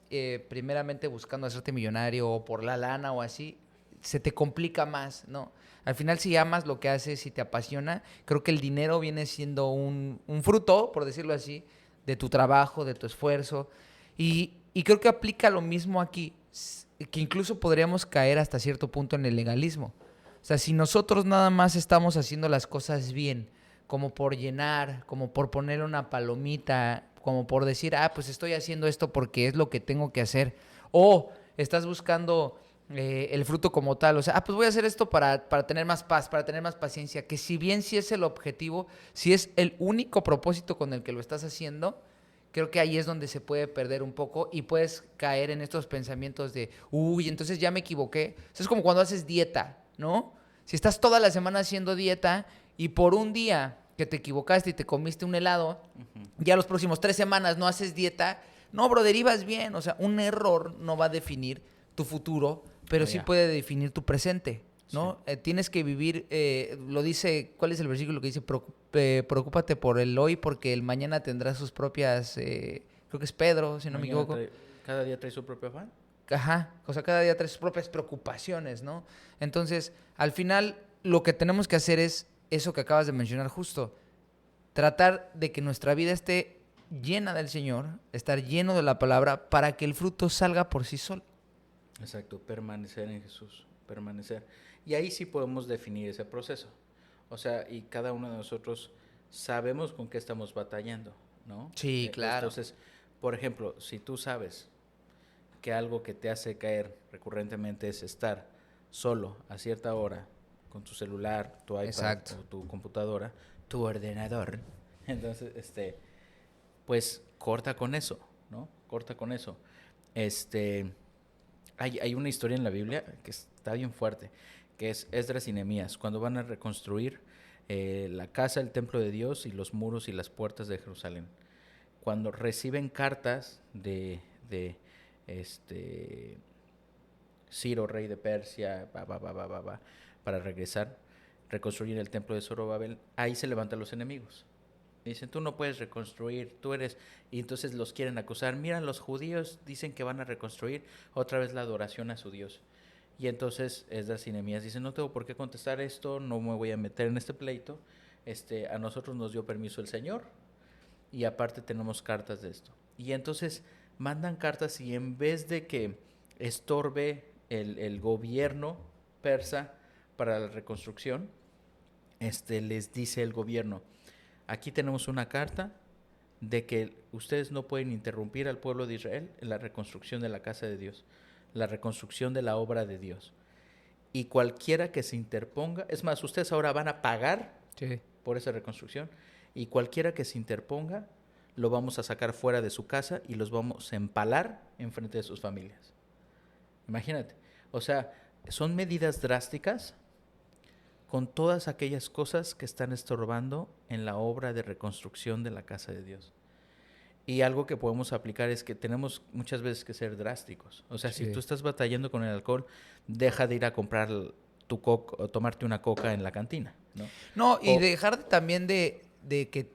primeramente buscando hacerte millonario o por la lana o así, se te complica más, ¿no? Al final, si amas lo que haces y te apasiona, creo que el dinero viene siendo un fruto, por decirlo así, de tu trabajo, de tu esfuerzo. Y creo que aplica lo mismo aquí, que incluso podríamos caer hasta cierto punto en el legalismo. O sea, si nosotros nada más estamos haciendo las cosas bien, como por llenar, como por poner una palomita, como por decir, pues estoy haciendo esto porque es lo que tengo que hacer, o estás buscando el fruto como tal, o sea, pues voy a hacer esto para tener más paz, para tener más paciencia, que si bien sí es el objetivo, si es el único propósito con el que lo estás haciendo, creo que ahí es donde se puede perder un poco y puedes caer en estos pensamientos de, entonces ya me equivoqué. Eso es como cuando haces dieta, ¿no? Si estás toda la semana haciendo dieta y por un día que te equivocaste y te comiste un helado, ya los próximos 3 semanas no haces dieta, no, brother, ibas bien. O sea, un error no va a definir tu futuro, pero sí puede definir tu presente, ¿no? Sí. Tienes que vivir, lo dice, ¿cuál es el versículo que dice? Preocúpate por el hoy porque el mañana tendrá sus propias, creo que es Pedro, si no me equivoco. ¿Cada día trae su propio afán? Ajá, o sea, cada día trae sus propias preocupaciones, ¿no? Entonces, al final, lo que tenemos que hacer es eso que acabas de mencionar justo, tratar de que nuestra vida esté llena del Señor, estar lleno de la palabra para que el fruto salga por sí solo. Exacto, permanecer en Jesús, permanecer. Y ahí sí podemos definir ese proceso. O sea, y cada uno de nosotros sabemos con qué estamos batallando, ¿no? Sí, claro. Entonces, por ejemplo, si tú sabes que algo que te hace caer recurrentemente es estar solo a cierta hora con tu celular, tu iPad, exacto, o tu computadora, tu ordenador, entonces, pues corta con eso, ¿no? Corta con eso. Hay una historia en la Biblia que está bien fuerte, que es Esdras y Nehemías, cuando van a reconstruir la casa, el templo de Dios y los muros y las puertas de Jerusalén. Cuando reciben cartas de Ciro, rey de Persia, para regresar, reconstruir el templo de Zorobabel, ahí se levantan los enemigos. Dicen, tú no puedes reconstruir, tú eres... Y entonces los quieren acusar. Mira, los judíos dicen que van a reconstruir otra vez la adoración a su Dios. Y entonces Esdras y Nehemías dicen, no tengo por qué contestar esto, no me voy a meter en este pleito. A nosotros nos dio permiso el Señor y aparte tenemos cartas de esto. Y entonces mandan cartas y en vez de que estorbe el gobierno persa para la reconstrucción, les dice el gobierno, aquí tenemos una carta de que ustedes no pueden interrumpir al pueblo de Israel en la reconstrucción de la casa de Dios, la reconstrucción de la obra de Dios. Y cualquiera que se interponga, es más, ustedes ahora van a pagar por esa reconstrucción, y cualquiera que se interponga, lo vamos a sacar fuera de su casa y los vamos a empalar en frente de sus familias. Imagínate. O sea, son medidas drásticas con todas aquellas cosas que están estorbando en la obra de reconstrucción de la casa de Dios. Y algo que podemos aplicar es que tenemos muchas veces que ser drásticos. O sea, si tú estás batallando con el alcohol, deja de ir a comprar tu coca o tomarte una coca en la cantina, ¿no? No, y dejar también de que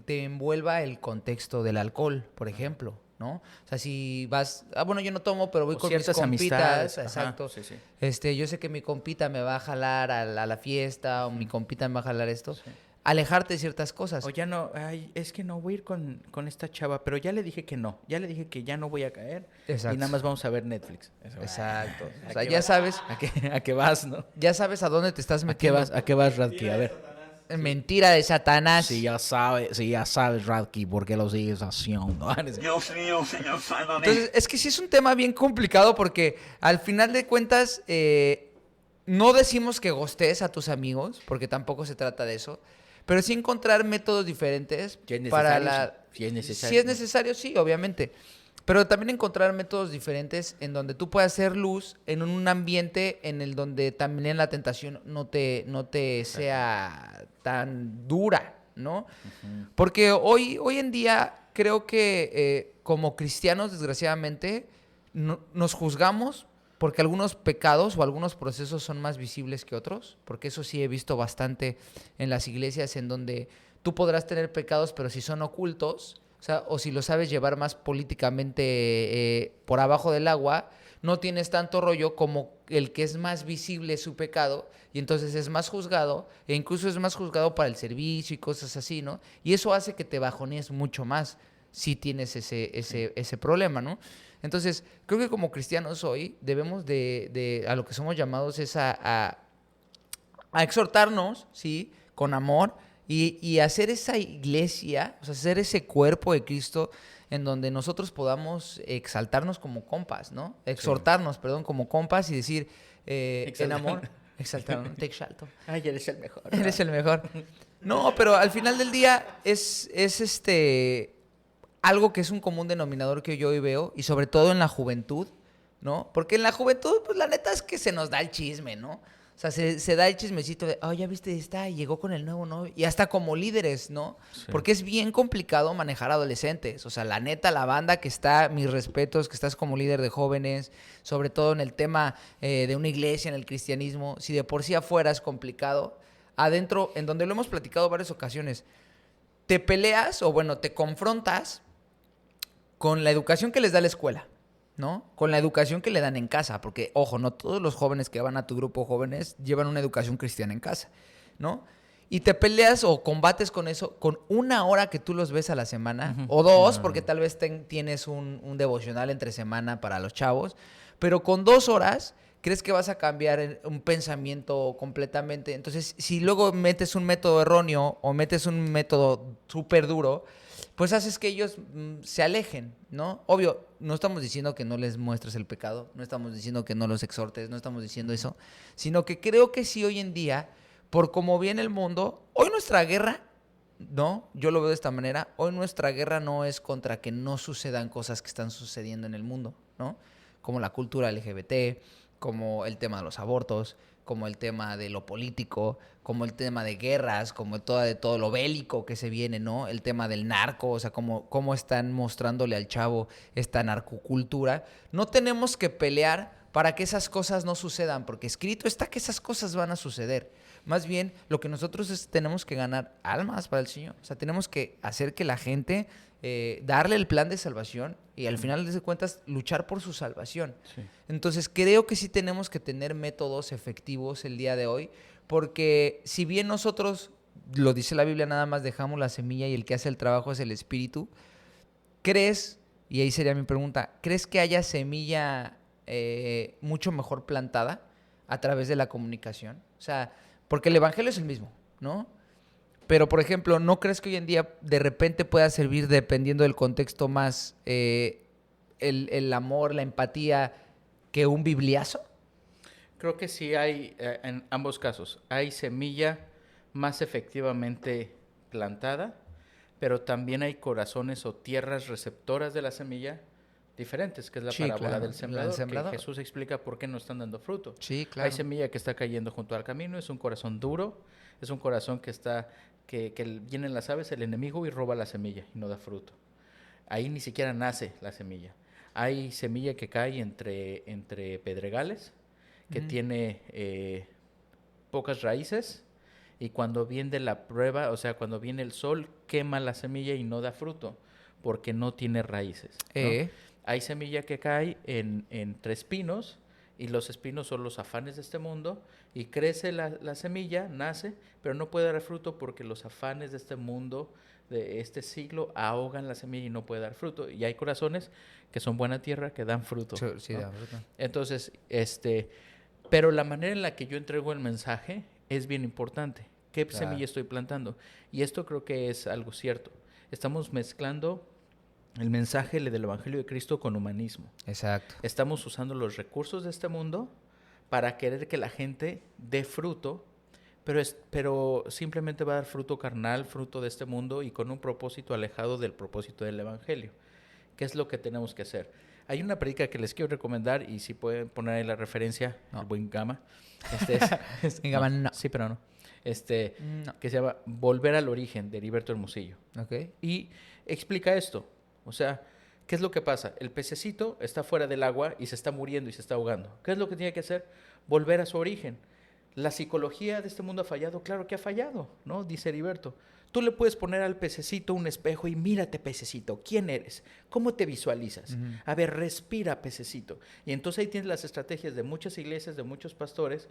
te envuelva el contexto del alcohol, por ejemplo, ¿no? O sea, si vas... bueno, yo no tomo, pero voy con mis compitas. Amistades. Exacto. Ajá, sí. Yo sé que mi compita me va a jalar a la fiesta, o mi compita me va a jalar esto. Sí. Alejarte de ciertas cosas. O ya no, es que no voy a ir con esta chava, pero ya le dije que no. Ya le dije que ya no voy a caer. Exacto. Y nada más vamos a ver Netflix. Exacto. O sea, ya sabes... ¿A qué vas, no? Ya sabes a dónde te estás metiendo. ¿A qué vas, Radki? A ver. Mentira de Satanás. Si ya sabes, Radki, ¿por qué lo sigues haciendo? Dios mío, señor, sálvame. Entonces, es que sí es un tema bien complicado porque al final de cuentas no decimos que ghostees a tus amigos, porque tampoco se trata de eso, pero sí encontrar métodos diferentes para la... Si es necesario. Si es necesario, sí, obviamente. Pero también encontrar métodos diferentes en donde tú puedas hacer luz en un ambiente en el donde también la tentación no te sea tan dura, ¿no? Uh-huh. Porque hoy en día creo que como cristianos, desgraciadamente, nos juzgamos porque algunos pecados o algunos procesos son más visibles que otros, porque eso sí he visto bastante en las iglesias en donde tú podrás tener pecados, pero si son ocultos, o sea, o si lo sabes llevar más políticamente por abajo del agua, no tienes tanto rollo como el que es más visible su pecado y entonces es más juzgado e incluso es más juzgado para el servicio y cosas así, ¿no? Y eso hace que te bajonees mucho más si tienes ese problema, ¿no? Entonces, creo que como cristianos hoy debemos de a lo que somos llamados es a exhortarnos, ¿sí? Con amor y hacer esa iglesia, o sea, hacer ese cuerpo de Cristo en donde nosotros podamos exaltarnos como compas, ¿no? Exhortarnos, perdón, como compas y decir en amor, exaltarnos, te exalto. Ay, eres el mejor. Eres el mejor. No, pero al final del día es algo que es un común denominador que yo hoy veo, y sobre todo en la juventud, ¿no? Porque en la juventud, pues la neta es que se nos da el chisme, ¿no? O sea, se da el chismecito de, ya viste, llegó con el nuevo novio. Y hasta como líderes, ¿no? Sí. Porque es bien complicado manejar adolescentes. O sea, la neta, la banda que está, mis respetos, que estás como líder de jóvenes, sobre todo en el tema de una iglesia, en el cristianismo, si de por sí afuera es complicado, adentro, en donde lo hemos platicado varias ocasiones, te peleas o bueno, te confrontas con la educación que les da la escuela, ¿no? Con la educación que le dan en casa, porque, ojo, no todos los jóvenes que van a tu grupo jóvenes llevan una educación cristiana en casa, ¿no? Y te peleas o combates con eso con una hora que tú los ves a la semana, uh-huh, o dos, porque tal vez tienes un devocional entre semana para los chavos, pero con 2 horas crees que vas a cambiar un pensamiento completamente. Entonces, si luego metes un método erróneo o metes un método súper duro, pues haces que ellos se alejen, ¿no? Obvio, no estamos diciendo que no les muestres el pecado, no estamos diciendo que no los exhortes, no estamos diciendo eso, sino que creo que sí hoy en día, por cómo viene el mundo, hoy nuestra guerra, ¿no? Yo lo veo de esta manera, hoy nuestra guerra no es contra que no sucedan cosas que están sucediendo en el mundo, ¿no? Como la cultura LGBT, como el tema de los abortos, como el tema de lo político, como el tema de guerras, como de todo lo bélico que se viene, ¿no? El tema del narco, o sea, cómo están mostrándole al chavo esta narcocultura. No tenemos que pelear para que esas cosas no sucedan, porque escrito está que esas cosas van a suceder. Más bien, lo que nosotros tenemos que ganar almas para el Señor. O sea, tenemos que hacer que la gente, darle el plan de salvación y al final de cuentas luchar por su salvación. Sí. Entonces, creo que sí tenemos que tener métodos efectivos el día de hoy, porque si bien nosotros, lo dice la Biblia, nada más dejamos la semilla y el que hace el trabajo es el Espíritu, ¿crees, y ahí sería mi pregunta, ¿crees que haya semilla mucho mejor plantada a través de la comunicación? O sea, porque el evangelio es el mismo, ¿no? Pero, por ejemplo, ¿no crees que hoy en día de repente pueda servir, dependiendo del contexto, más el amor, la empatía, que un bibliazo? Creo que sí hay, en ambos casos, hay semilla más efectivamente plantada, pero también hay corazones o tierras receptoras de la semilla diferentes, que es la Sí, parábola claro, del sembrador, sembrador. que Jesús explica por qué no están dando fruto. Sí, claro. Hay semilla que está cayendo junto al camino, es un corazón duro, es un corazón que está, que vienen las aves, el enemigo, y roba la semilla y no da fruto. Ahí ni siquiera nace la semilla. Hay semilla que cae entre pedregales, que tiene pocas raíces, y cuando viene la prueba, o sea, cuando viene el sol, quema la semilla y no da fruto, porque no tiene raíces, ¿no? Hay semilla que cae entre espinos, y los espinos son los afanes de este mundo, y crece la semilla, nace, pero no puede dar fruto porque los afanes de este mundo, de este siglo, ahogan la semilla y no puede dar fruto. Y hay corazones que son buena tierra, que dan fruto. Sí, ¿no? da fruto. Entonces, pero la manera en la que yo entrego el mensaje es bien importante. ¿Qué Claro. semilla estoy plantando? Y esto creo que es algo cierto. Estamos mezclando el mensaje del Evangelio de Cristo con humanismo. Exacto. Estamos usando los recursos de este mundo para querer que la gente dé fruto, pero simplemente va a dar fruto carnal, fruto de este mundo, y con un propósito alejado del propósito del Evangelio. ¿Qué es lo que tenemos que hacer? Hay una predica que les quiero recomendar, y si pueden poner ahí la referencia, No. el buen Gama. En Gama, no. Sí, pero no. No. Que se llama Volver al Origen, de Heriberto Hermosillo. Ok. Y explica esto. O sea, ¿qué es lo que pasa? El pececito está fuera del agua y se está muriendo y se está ahogando. ¿Qué es lo que tiene que hacer? Volver a su origen. ¿La psicología de este mundo ha fallado? Claro que ha fallado, ¿no? Dice Heriberto. Tú le puedes poner al pececito un espejo y mírate, pececito, ¿quién eres? ¿Cómo te visualizas? A ver, respira, pececito. Y entonces ahí tienes las estrategias de muchas iglesias, de muchos pastores,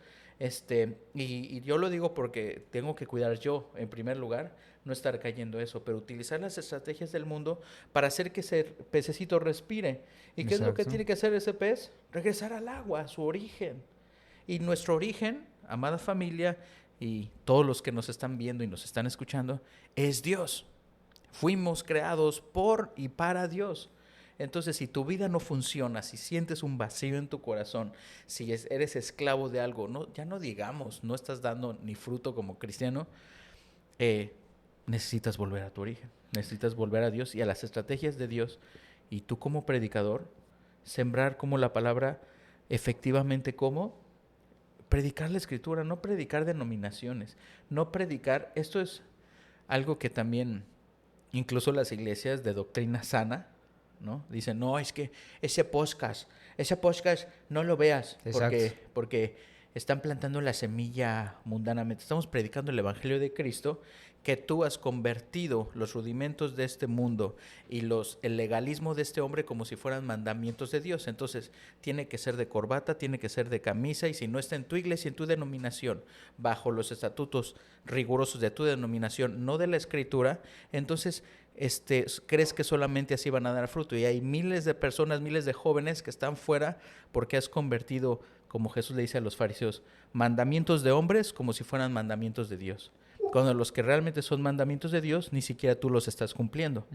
y yo lo digo porque tengo que cuidar yo, en primer lugar, no estar cayendo eso, pero utilizar las estrategias del mundo para hacer que ese pececito respire. ¿Y qué es lo que Exacto. tiene que hacer ese pez? Regresar al agua, a su origen. Y nuestro origen, amada familia, y todos los que nos están viendo y nos están escuchando, es Dios. Fuimos creados por y para Dios. Entonces, si tu vida no funciona, si sientes un vacío en tu corazón, si eres esclavo de algo, ya no digamos, no estás dando ni fruto como cristiano, necesitas volver a tu origen, necesitas volver a Dios y a las estrategias de Dios. Y tú como predicador, sembrar como la palabra, efectivamente como predicar la escritura, no predicar denominaciones, no predicar, esto es algo que también incluso las iglesias de doctrina sana, ¿no? Dicen, no, es que ese podcast no lo veas, porque están plantando la semilla mundanamente. Estamos predicando el Evangelio de Cristo, que tú has convertido los rudimentos de este mundo y el legalismo de este hombre como si fueran mandamientos de Dios. Entonces, tiene que ser de corbata, tiene que ser de camisa, y si no está en tu iglesia, en tu denominación, bajo los estatutos rigurosos de tu denominación, no de la Escritura, entonces crees que solamente así van a dar fruto. Y hay miles de personas, miles de jóvenes que están fuera porque has convertido, como Jesús le dice a los fariseos, mandamientos de hombres como si fueran mandamientos de Dios. Cuando los que realmente son mandamientos de Dios, ni siquiera tú los estás cumpliendo.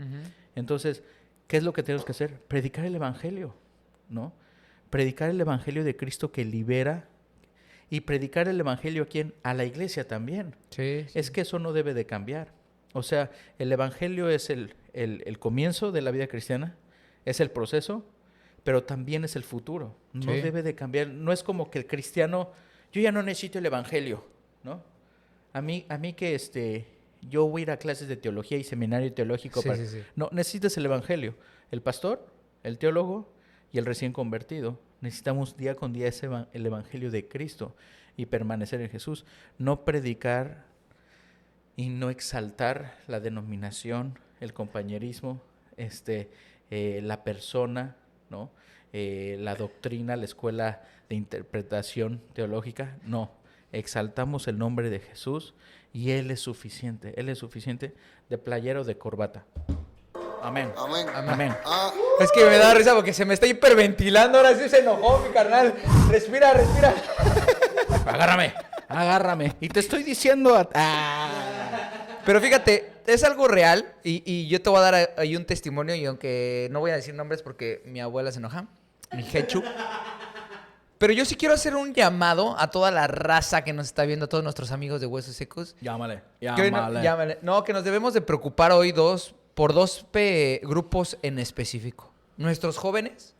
Entonces, ¿qué es lo que tenemos que hacer? Predicar el Evangelio, ¿no? Predicar el Evangelio de Cristo que libera, y predicar el Evangelio ¿a quién? A la iglesia también. Sí. Es que eso no debe de cambiar. O sea, el Evangelio es el comienzo de la vida cristiana, es el proceso, pero también es el futuro. No Sí. debe de cambiar. No es como que el cristiano, yo ya no necesito el Evangelio, ¿no? A mí que yo voy a ir a clases de teología y seminario teológico. Sí, sí, sí. No, necesitas el Evangelio. El pastor, el teólogo y el recién convertido Necesitamos día con día el Evangelio de Cristo y permanecer en Jesús. No predicar y no exaltar la denominación, el compañerismo, la persona, ¿no? La doctrina, la escuela de interpretación teológica. No, exaltamos el nombre de Jesús y Él es suficiente. Él es suficiente de playero o de corbata. Amén. Amén. Amén. Ah, Es que me da risa porque se me está hiperventilando. Ahora sí se enojó mi carnal. Respira, respira. Agárrame. Y te estoy diciendo... Pero fíjate, es algo real y yo te voy a dar ahí un testimonio y aunque no voy a decir nombres porque mi abuela se enoja, mi Jechu. Pero yo sí quiero hacer un llamado a toda la raza que nos está viendo, a todos nuestros amigos de Huesos Secos. Llámale. Que nos debemos de preocupar hoy por dos grupos en específico. Nuestros jóvenes,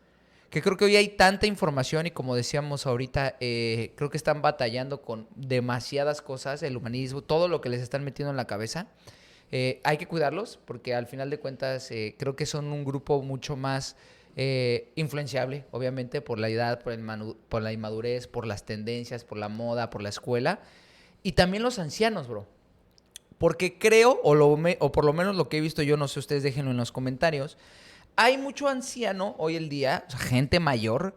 que creo que hoy hay tanta información y como decíamos ahorita, creo que están batallando con demasiadas cosas, el humanismo, todo lo que les están metiendo en la cabeza. Hay que cuidarlos porque al final de cuentas creo que son un grupo mucho más influenciable, obviamente, por la edad, por la inmadurez, por las tendencias, por la moda, por la escuela. Y también los ancianos, bro. Porque creo, o por lo menos lo que he visto yo, no sé, ustedes déjenlo en los comentarios, hay mucho anciano hoy en día, o sea, gente mayor,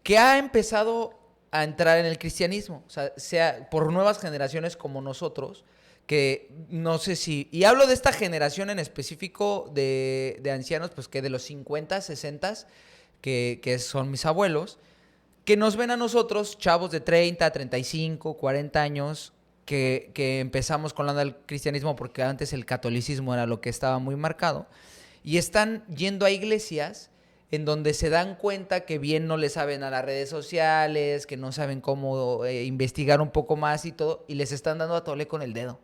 que ha empezado a entrar en el cristianismo. O sea por nuevas generaciones como nosotros, que no sé si... Y hablo de esta generación en específico de ancianos, pues que de los 50, 60, que son mis abuelos, que nos ven a nosotros, chavos de 30, 35, 40 años, que empezamos con la onda del cristianismo porque antes el catolicismo era lo que estaba muy marcado, y están yendo a iglesias en donde se dan cuenta que bien no le saben a las redes sociales, que no saben cómo investigar un poco más y todo, y les están dando a tole con el dedo.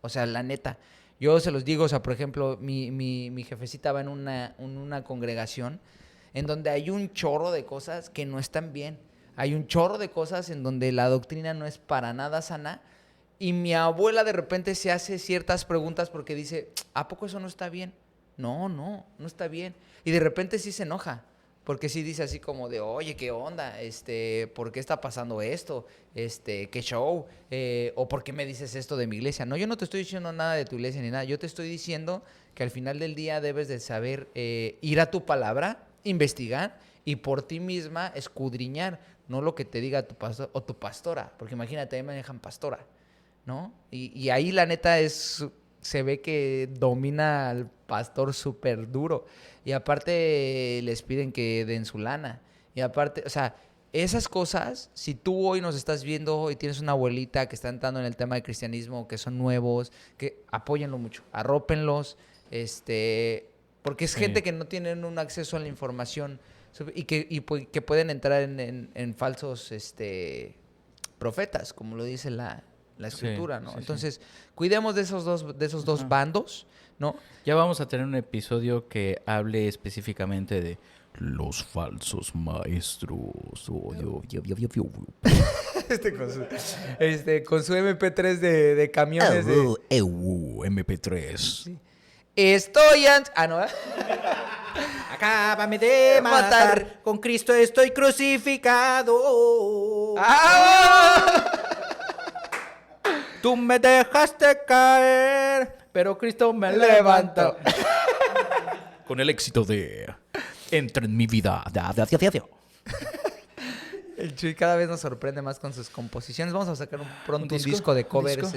O sea, la neta. Yo se los digo, o sea, por ejemplo, mi jefecita va en una congregación en donde hay un chorro de cosas que no están bien. Hay un chorro de cosas en donde la doctrina no es para nada sana. Y mi abuela de repente se hace ciertas preguntas porque dice, ¿a poco eso no está bien? No está bien. Y de repente sí se enoja, porque sí dice así como de, oye, ¿qué onda? ¿Por qué está pasando esto? ¿Qué show? ¿O por qué me dices esto de mi iglesia? No, yo no te estoy diciendo nada de tu iglesia ni nada. Yo te estoy diciendo que al final del día debes de saber ir a tu palabra, investigar y por ti misma escudriñar, no lo que te diga tu pastor o tu pastora, porque imagínate, ahí me dejan pastora, ¿no? Y ahí la neta se ve que domina al pastor súper duro. Y aparte les piden que den su lana. Y aparte, o sea, esas cosas, si tú hoy nos estás viendo y tienes una abuelita que está entrando en el tema del cristianismo, que son nuevos, que apóyenlo mucho, arrópenlos, porque es gente que no tienen un acceso a la información y que pueden entrar en falsos profetas, como lo dice la escritura, ¿no? Sí, Entonces, cuidemos de esos dos bandos, ¿no? Ya vamos a tener un episodio que hable específicamente de los falsos maestros. Con su MP3 de camiones MP3. Sí. Estoy ¿no? Acábame de matar, con Cristo estoy crucificado. ¡Ah! Tú me dejaste caer, pero Cristo me levantó. Con el éxito de entra en mi vida. El Chuy cada vez nos sorprende más con sus composiciones. Vamos a sacar pronto un disco de covers,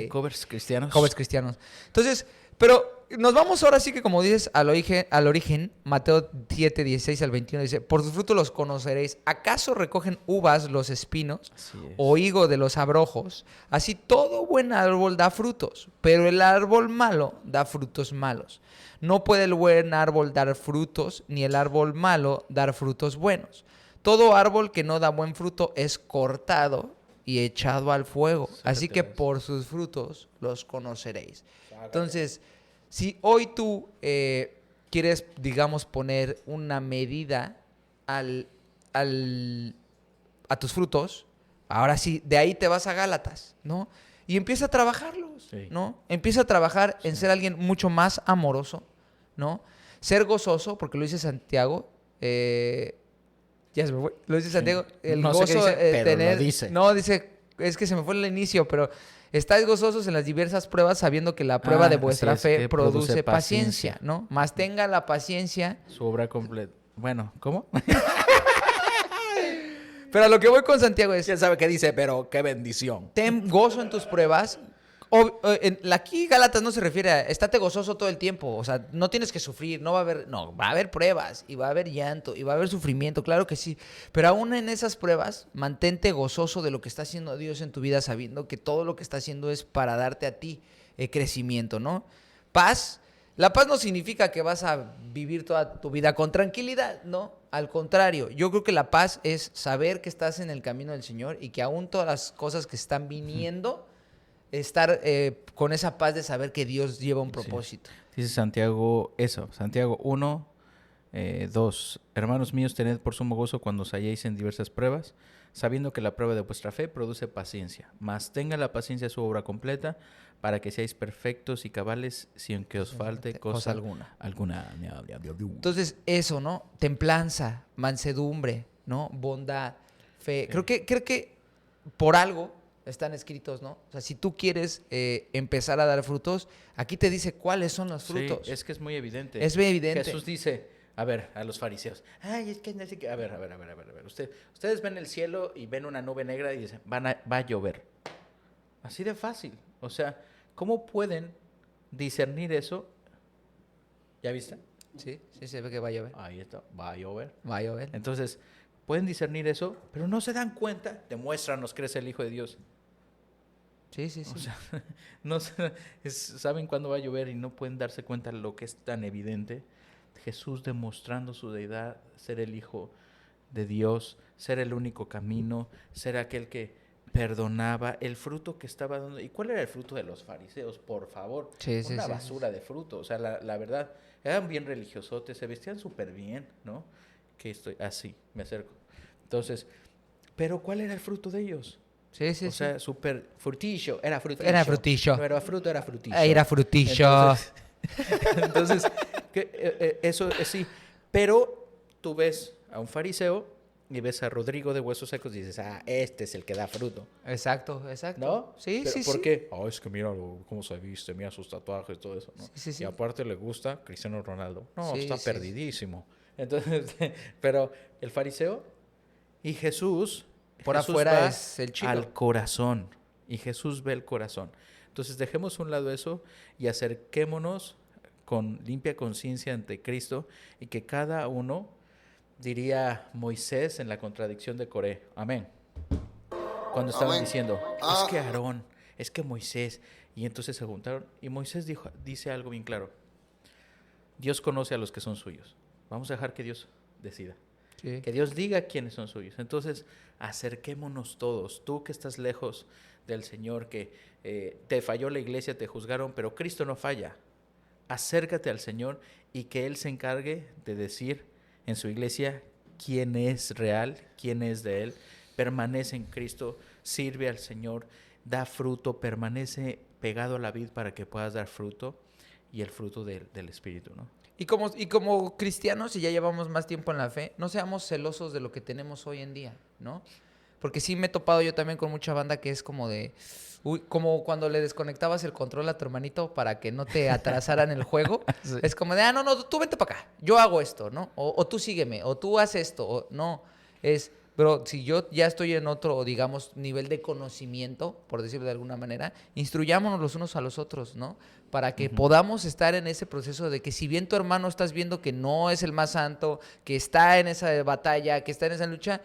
covers cristianos. Covers cristianos. Entonces, pero nos vamos ahora sí que como dices al origen, Mateo 7, 16 al 21 dice, por sus frutos los conoceréis. ¿Acaso recogen uvas los espinos o higo de los abrojos? Así todo buen árbol da frutos, pero el árbol malo da frutos malos. No puede el buen árbol dar frutos, ni el árbol malo dar frutos buenos. Todo árbol que no da buen fruto es cortado y echado al fuego. Así que por sus frutos los conoceréis. Entonces, si hoy tú quieres, digamos, poner una medida a tus frutos, ahora sí, de ahí te vas a Gálatas, ¿no? Y empieza a trabajarlos, ¿no? Empieza a trabajar en ser alguien mucho más amoroso, ¿no? Ser gozoso, porque lo dice Santiago, Ya se me fue. Lo dice Santiago. El No sé qué gozo dice, pero tener. lo dice. No, dice, es que se me fue el inicio, pero estáis gozosos en las diversas pruebas, sabiendo que la prueba de vuestra así es, fe que produce produce paciencia, paciencia. ¿no? Más tenga la paciencia. Su obra completa. Bueno, ¿cómo? Pero a lo que voy con Santiago es, ¿Quién sabe qué dice? Pero qué bendición. ten gozo en tus pruebas. Aquí Gálatas no se refiere a estate gozoso todo el tiempo. O sea, no tienes que sufrir, no, va a haber pruebas, y va a haber llanto, y va a haber sufrimiento, claro que sí. Pero aún en esas pruebas, mantente gozoso de lo que está haciendo Dios en tu vida, sabiendo que todo lo que está haciendo es para darte a ti crecimiento, ¿no? Paz. La paz no significa que vas a vivir toda tu vida con tranquilidad, ¿no? Al contrario, yo creo que la paz es saber que estás en el camino del Señor y que aún todas las cosas que están viniendo, estar con esa paz de saber que Dios lleva un propósito. Dice Santiago eso. Santiago 1, 2. Hermanos míos, tened por sumo gozo cuando os halléis en diversas pruebas, sabiendo que la prueba de vuestra fe produce paciencia. Mas tenga la paciencia su obra completa, para que seáis perfectos y cabales sin que os falte cosa alguna. Entonces, Entonces, eso, ¿no? Templanza, mansedumbre, ¿no? Bondad, fe. Sí. Creo que por algo están escritos, ¿no? O sea, si tú quieres empezar a dar frutos, aquí te dice cuáles son los frutos. sí, es que es muy evidente. Es muy evidente. Jesús dice, a ver, a los fariseos, ay, es que no sé qué. A ver. Ustedes ven el cielo y ven una nube negra y dicen, va a llover. Así de fácil. O sea, ¿cómo pueden discernir eso? ¿Ya viste? Sí, se ve que va a llover. Ahí está, va a llover. Va a llover. Entonces, pueden discernir eso, pero no se dan cuenta. Demuéstranos que eres el Hijo de Dios. Sí. O sea, no saben cuándo va a llover y no pueden darse cuenta de lo que es tan evidente. Jesús demostrando su deidad, ser el Hijo de Dios, ser el único camino, ser aquel que perdonaba, el fruto que estaba dando. ¿Y cuál era el fruto de los fariseos? Por favor, una basura de fruto. O sea, la verdad, eran bien religiosotes, se vestían súper bien, ¿no? Que estoy así, me acerco. Entonces, ¿pero cuál era el fruto de ellos? Sí. O sea, súper frutillo, era frutillo. Era frutillo. No era fruto, era frutillo. Era frutillo. Entonces eso sí. Pero tú ves a un fariseo y ves a Rodrigo de Huesos Secos y dices, este es el que da fruto. Exacto. ¿No? Sí, ¿Pero sí, por sí. qué? Es que mira cómo se viste, mira sus tatuajes, todo eso, ¿no? Sí. Y aparte le gusta Cristiano Ronaldo. No, Sí, está sí. perdidísimo. Entonces, pero el fariseo y Jesús Afuera va es el chido. al corazón. Y Jesús ve el corazón. Entonces dejemos a un lado eso y acerquémonos con limpia conciencia ante Cristo y que cada uno, diría Moisés en la contradicción de Coré. Amén. Cuando estaban diciendo, es que Aarón, es que Moisés. Y entonces se juntaron y Moisés dice algo bien claro. Dios conoce a los que son suyos. Vamos a dejar que Dios decida. Sí. Que Dios diga quiénes son suyos. Entonces, acerquémonos todos. Tú que estás lejos del Señor, que te falló la iglesia, te juzgaron, pero Cristo no falla. Acércate al Señor y que Él se encargue de decir en su iglesia quién es real, quién es de Él. Permanece en Cristo, sirve al Señor, da fruto, permanece pegado a la vid para que puedas dar fruto y el fruto del Espíritu, ¿no? Y como cristianos, y ya llevamos más tiempo en la fe, no seamos celosos de lo que tenemos hoy en día, ¿no? Porque sí me he topado yo también con mucha banda que es como de... como cuando le desconectabas el control a tu hermanito para que no te atrasaran el juego. Sí. Es como de, no, tú vente para acá, yo hago esto, ¿no? O tú sígueme, o tú haces esto, no. Es, bro, si yo ya estoy en otro, digamos, nivel de conocimiento, por decirlo de alguna manera, instruyámonos los unos a los otros, ¿no? Para que podamos estar en ese proceso de que si bien tu hermano estás viendo que no es el más santo, que está en esa batalla, que está en esa lucha,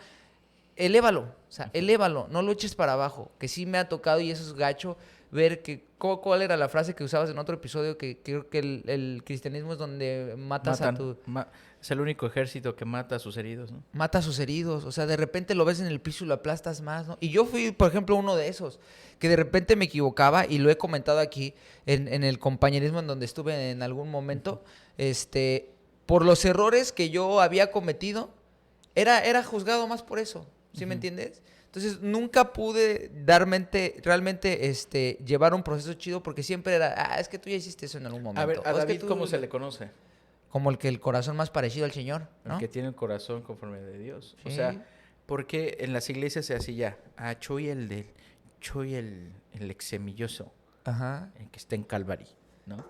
elévalo, o sea, elévalo, no lo eches para abajo, que sí me ha tocado y eso es gacho, ver que, ¿cuál era la frase que usabas en otro episodio? Que creo que el cristianismo es donde matas a tu... Es el único ejército que mata a sus heridos, ¿no? Mata a sus heridos, o sea, de repente lo ves en el piso y lo aplastas más, ¿no? Y yo fui, por ejemplo, uno de esos, que de repente me equivocaba, y lo he comentado aquí en el compañerismo en donde estuve en algún momento, por los errores que yo había cometido, era juzgado más por eso, ¿sí me entiendes? Entonces, nunca pude realmente llevar un proceso chido porque siempre era, es que tú ya hiciste eso en algún momento. A ver, ¿a O es que David tú... cómo se le conoce? como el corazón más parecido al Señor, ¿no? El que tiene el corazón conforme de Dios. O Sí. sea, porque en las iglesias se hace ya. Chuy el exemilloso, Ajá. el que está en Calvary, ¿no?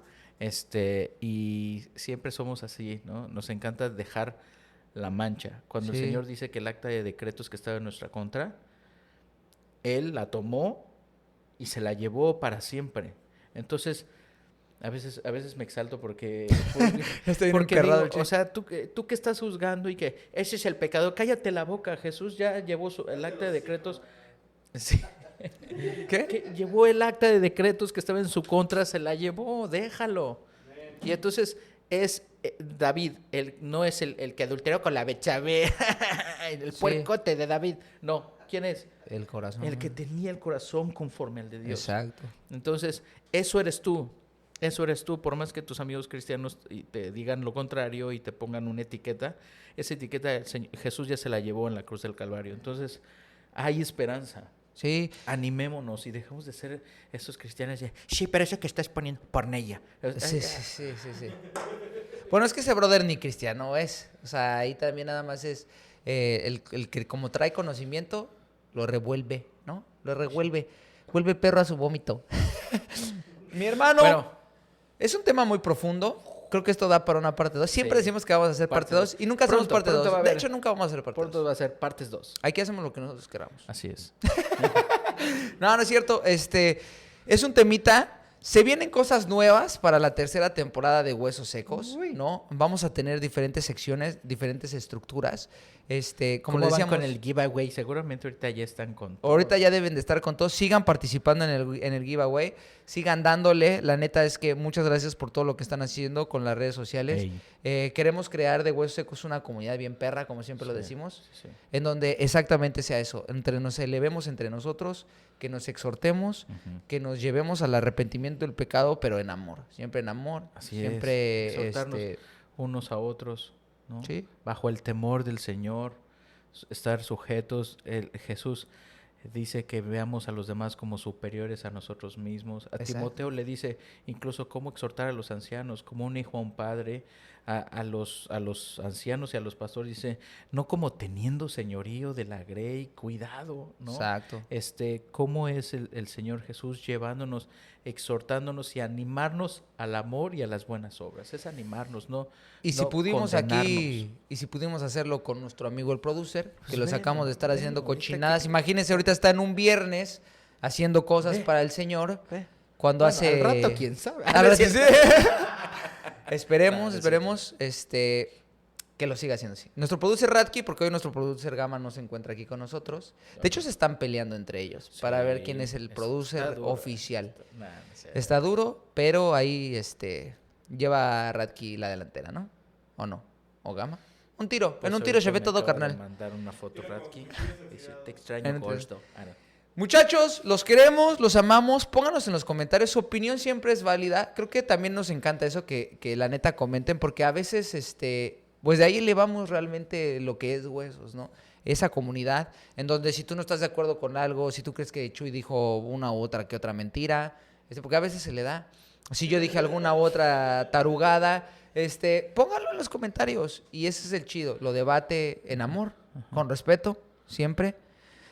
Y siempre somos así, ¿no? Nos encanta dejar la mancha. Cuando Sí. el Señor dice que el acta de decretos que estaba en nuestra contra, Él la tomó y se la llevó para siempre. Entonces, a veces me exalto porque Estoy porque emperrado, digo, che. o sea, tú que estás juzgando y que ese es el pecado, cállate la boca. Jesús ya llevó el acta de decretos. Sí. ¿Qué? Que llevó el acta de decretos que estaba en su contra, se la llevó, déjalo. Y entonces es David, no es el que adulteró con la Betsabé, el Sí. puercote de David. No, ¿quién es? El corazón. El que tenía el corazón conforme al de Dios. Exacto. Entonces, eso eres tú. Eso eres tú. Por más que tus amigos cristianos te digan lo contrario y te pongan una etiqueta, esa etiqueta Jesús ya se la llevó en la cruz del Calvario. Entonces, hay esperanza. Sí. Animémonos y dejemos de ser esos cristianos de, sí, pero eso que estás poniendo por ella. Sí. Bueno, es que ese brother ni cristiano es. O sea, ahí también nada más es el que como trae conocimiento, lo revuelve, ¿no? Lo revuelve. Vuelve perro a su vómito. Mi hermano, Bueno, es un tema muy profundo. Creo que esto da para una parte 2. Siempre Sí. decimos que vamos a hacer parte Parte 2 dos. y nunca hacemos Pronto, parte pronto 2. va a De haber. hecho, nunca vamos a hacer parte 2. pronto va a ser partes 2. Aquí hacemos lo que nosotros queramos. Así es. No es cierto. Es un temita. Se vienen cosas nuevas para la tercera temporada de Huesos Secos, ¿no? Vamos a tener diferentes secciones, diferentes estructuras. Como ¿Cómo les van decíamos, con el giveaway? Seguramente ahorita ya están con todo. ahorita ya deben de estar con todos. Sigan participando en el giveaway. Sigan dándole. La neta es que muchas gracias por todo lo que están haciendo con las redes sociales. Ey. Queremos crear de Huesos Secos una comunidad bien perra, como siempre lo Sí, decimos. sí. En donde exactamente sea eso. Nos elevemos entre nosotros, que nos exhortemos, Ujú. que nos llevemos al arrepentimiento del pecado, pero en amor. Siempre en amor. Así siempre es. Exhortarnos unos a otros, ¿no? Sí. Bajo el temor del Señor, estar sujetos. Jesús dice que veamos a los demás como superiores a nosotros mismos. A Exacto. Timoteo le dice incluso cómo exhortar a los ancianos, como un hijo a un padre, a los ancianos y a los pastores. Dice, no como teniendo señorío de la grey, cuidado, ¿no? Exacto. Cómo es el Señor Jesús llevándonos, exhortándonos y animarnos al amor y a las buenas obras. Es animarnos, ¿no? Y si no pudimos condenarnos. aquí, y si pudimos hacerlo con nuestro amigo el producer, que Pues lo velo, sacamos de estar haciendo velo, ahorita cochinadas. que- Imagínense, ahorita está en un viernes haciendo cosas Ve. para el Señor. Ve. Cuando Bueno, hace... al rato, quién sabe. Al rato, sí. Esperemos, No, esperemos, que lo siga haciendo así. Nuestro producer Radke, porque hoy nuestro producer Gama no se encuentra aquí con nosotros. De hecho, se están peleando entre ellos para ver quién es el está producer duro. oficial. Nah, no sé. Está duro, pero ahí lleva Radke la delantera, ¿no? ¿O no? ¿O Gama? Un tiro. Pues En un tiro se ahorita ve me todo, acaba de carnal. mandar una foto, Radke. Dice, te En extraño, el- Corsto. Ah, no. Muchachos, los queremos, los amamos. Pónganos en los comentarios. Su opinión siempre es válida. Creo que también nos encanta eso que la neta comenten, porque a veces, pues de ahí elevamos realmente lo que es Huesos, ¿no? Esa comunidad en donde si tú no estás de acuerdo con algo, si tú crees que Chuy dijo una u otra que otra mentira, porque a veces se le da. Si yo dije alguna otra tarugada, póngalo en los comentarios. Y ese es el chido. Lo debate en amor, con respeto, siempre.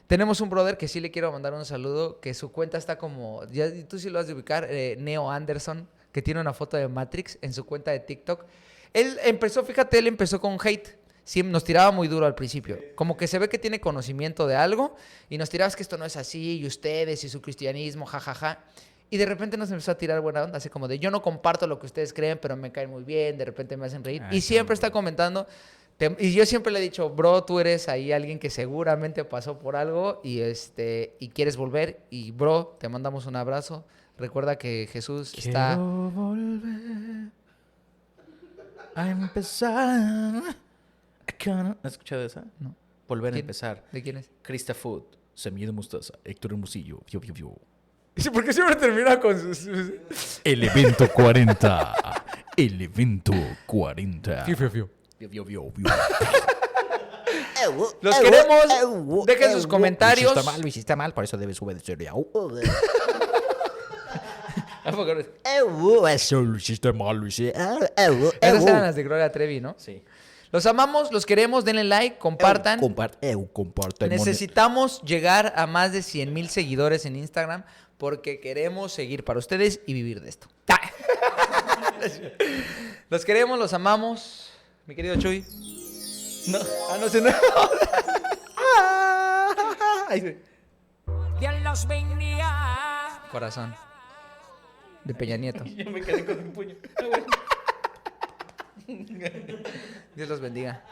Tenemos un brother que sí le quiero mandar un saludo, que su cuenta está como, ya tú sí lo has de ubicar, Neo Anderson, que tiene una foto de Matrix en su cuenta de TikTok. Él empezó con hate. Sí, nos tiraba muy duro al principio. Como que se ve que tiene conocimiento de algo y nos tiraba, es que esto no es así, y ustedes y su cristianismo, jajaja. Y de repente nos empezó a tirar buena onda, así como de, yo no comparto lo que ustedes creen, pero me caen muy bien, de repente me hacen reír. Ah, Y siempre cabrón. está comentando. Y yo siempre le he dicho, bro, tú eres ahí alguien que seguramente pasó por algo y quieres volver. Y bro, te mandamos un abrazo. Recuerda que Jesús está... Quiero volver a empezar. ¿Has escuchado esa? No. Volver a ¿Quién? empezar. ¿De quién es? Krista Food, Semilla de Mostaza, Héctor Hermosillo. ¿Por qué siempre termina con sus... El evento 40. El evento 40. Los queremos. Dejen sus comentarios. Lo hiciste mal, por eso debes obedecer. ¿A poco no? Eso lo hiciste mal, Luis. Esas eran las de Gloria Trevi, ¿no? Sí. Los amamos, los queremos, denle like, compartan. Compartan. Necesitamos llegar a más de 100,000 seguidores en Instagram porque queremos seguir para ustedes y vivir de esto. Los queremos, los amamos. Mi querido Chuy. No, no sé. No. Ay, sí. Dios los bendiga. Corazón. De Peña Nieto. Yo me quedé con un puño. Dios los bendiga.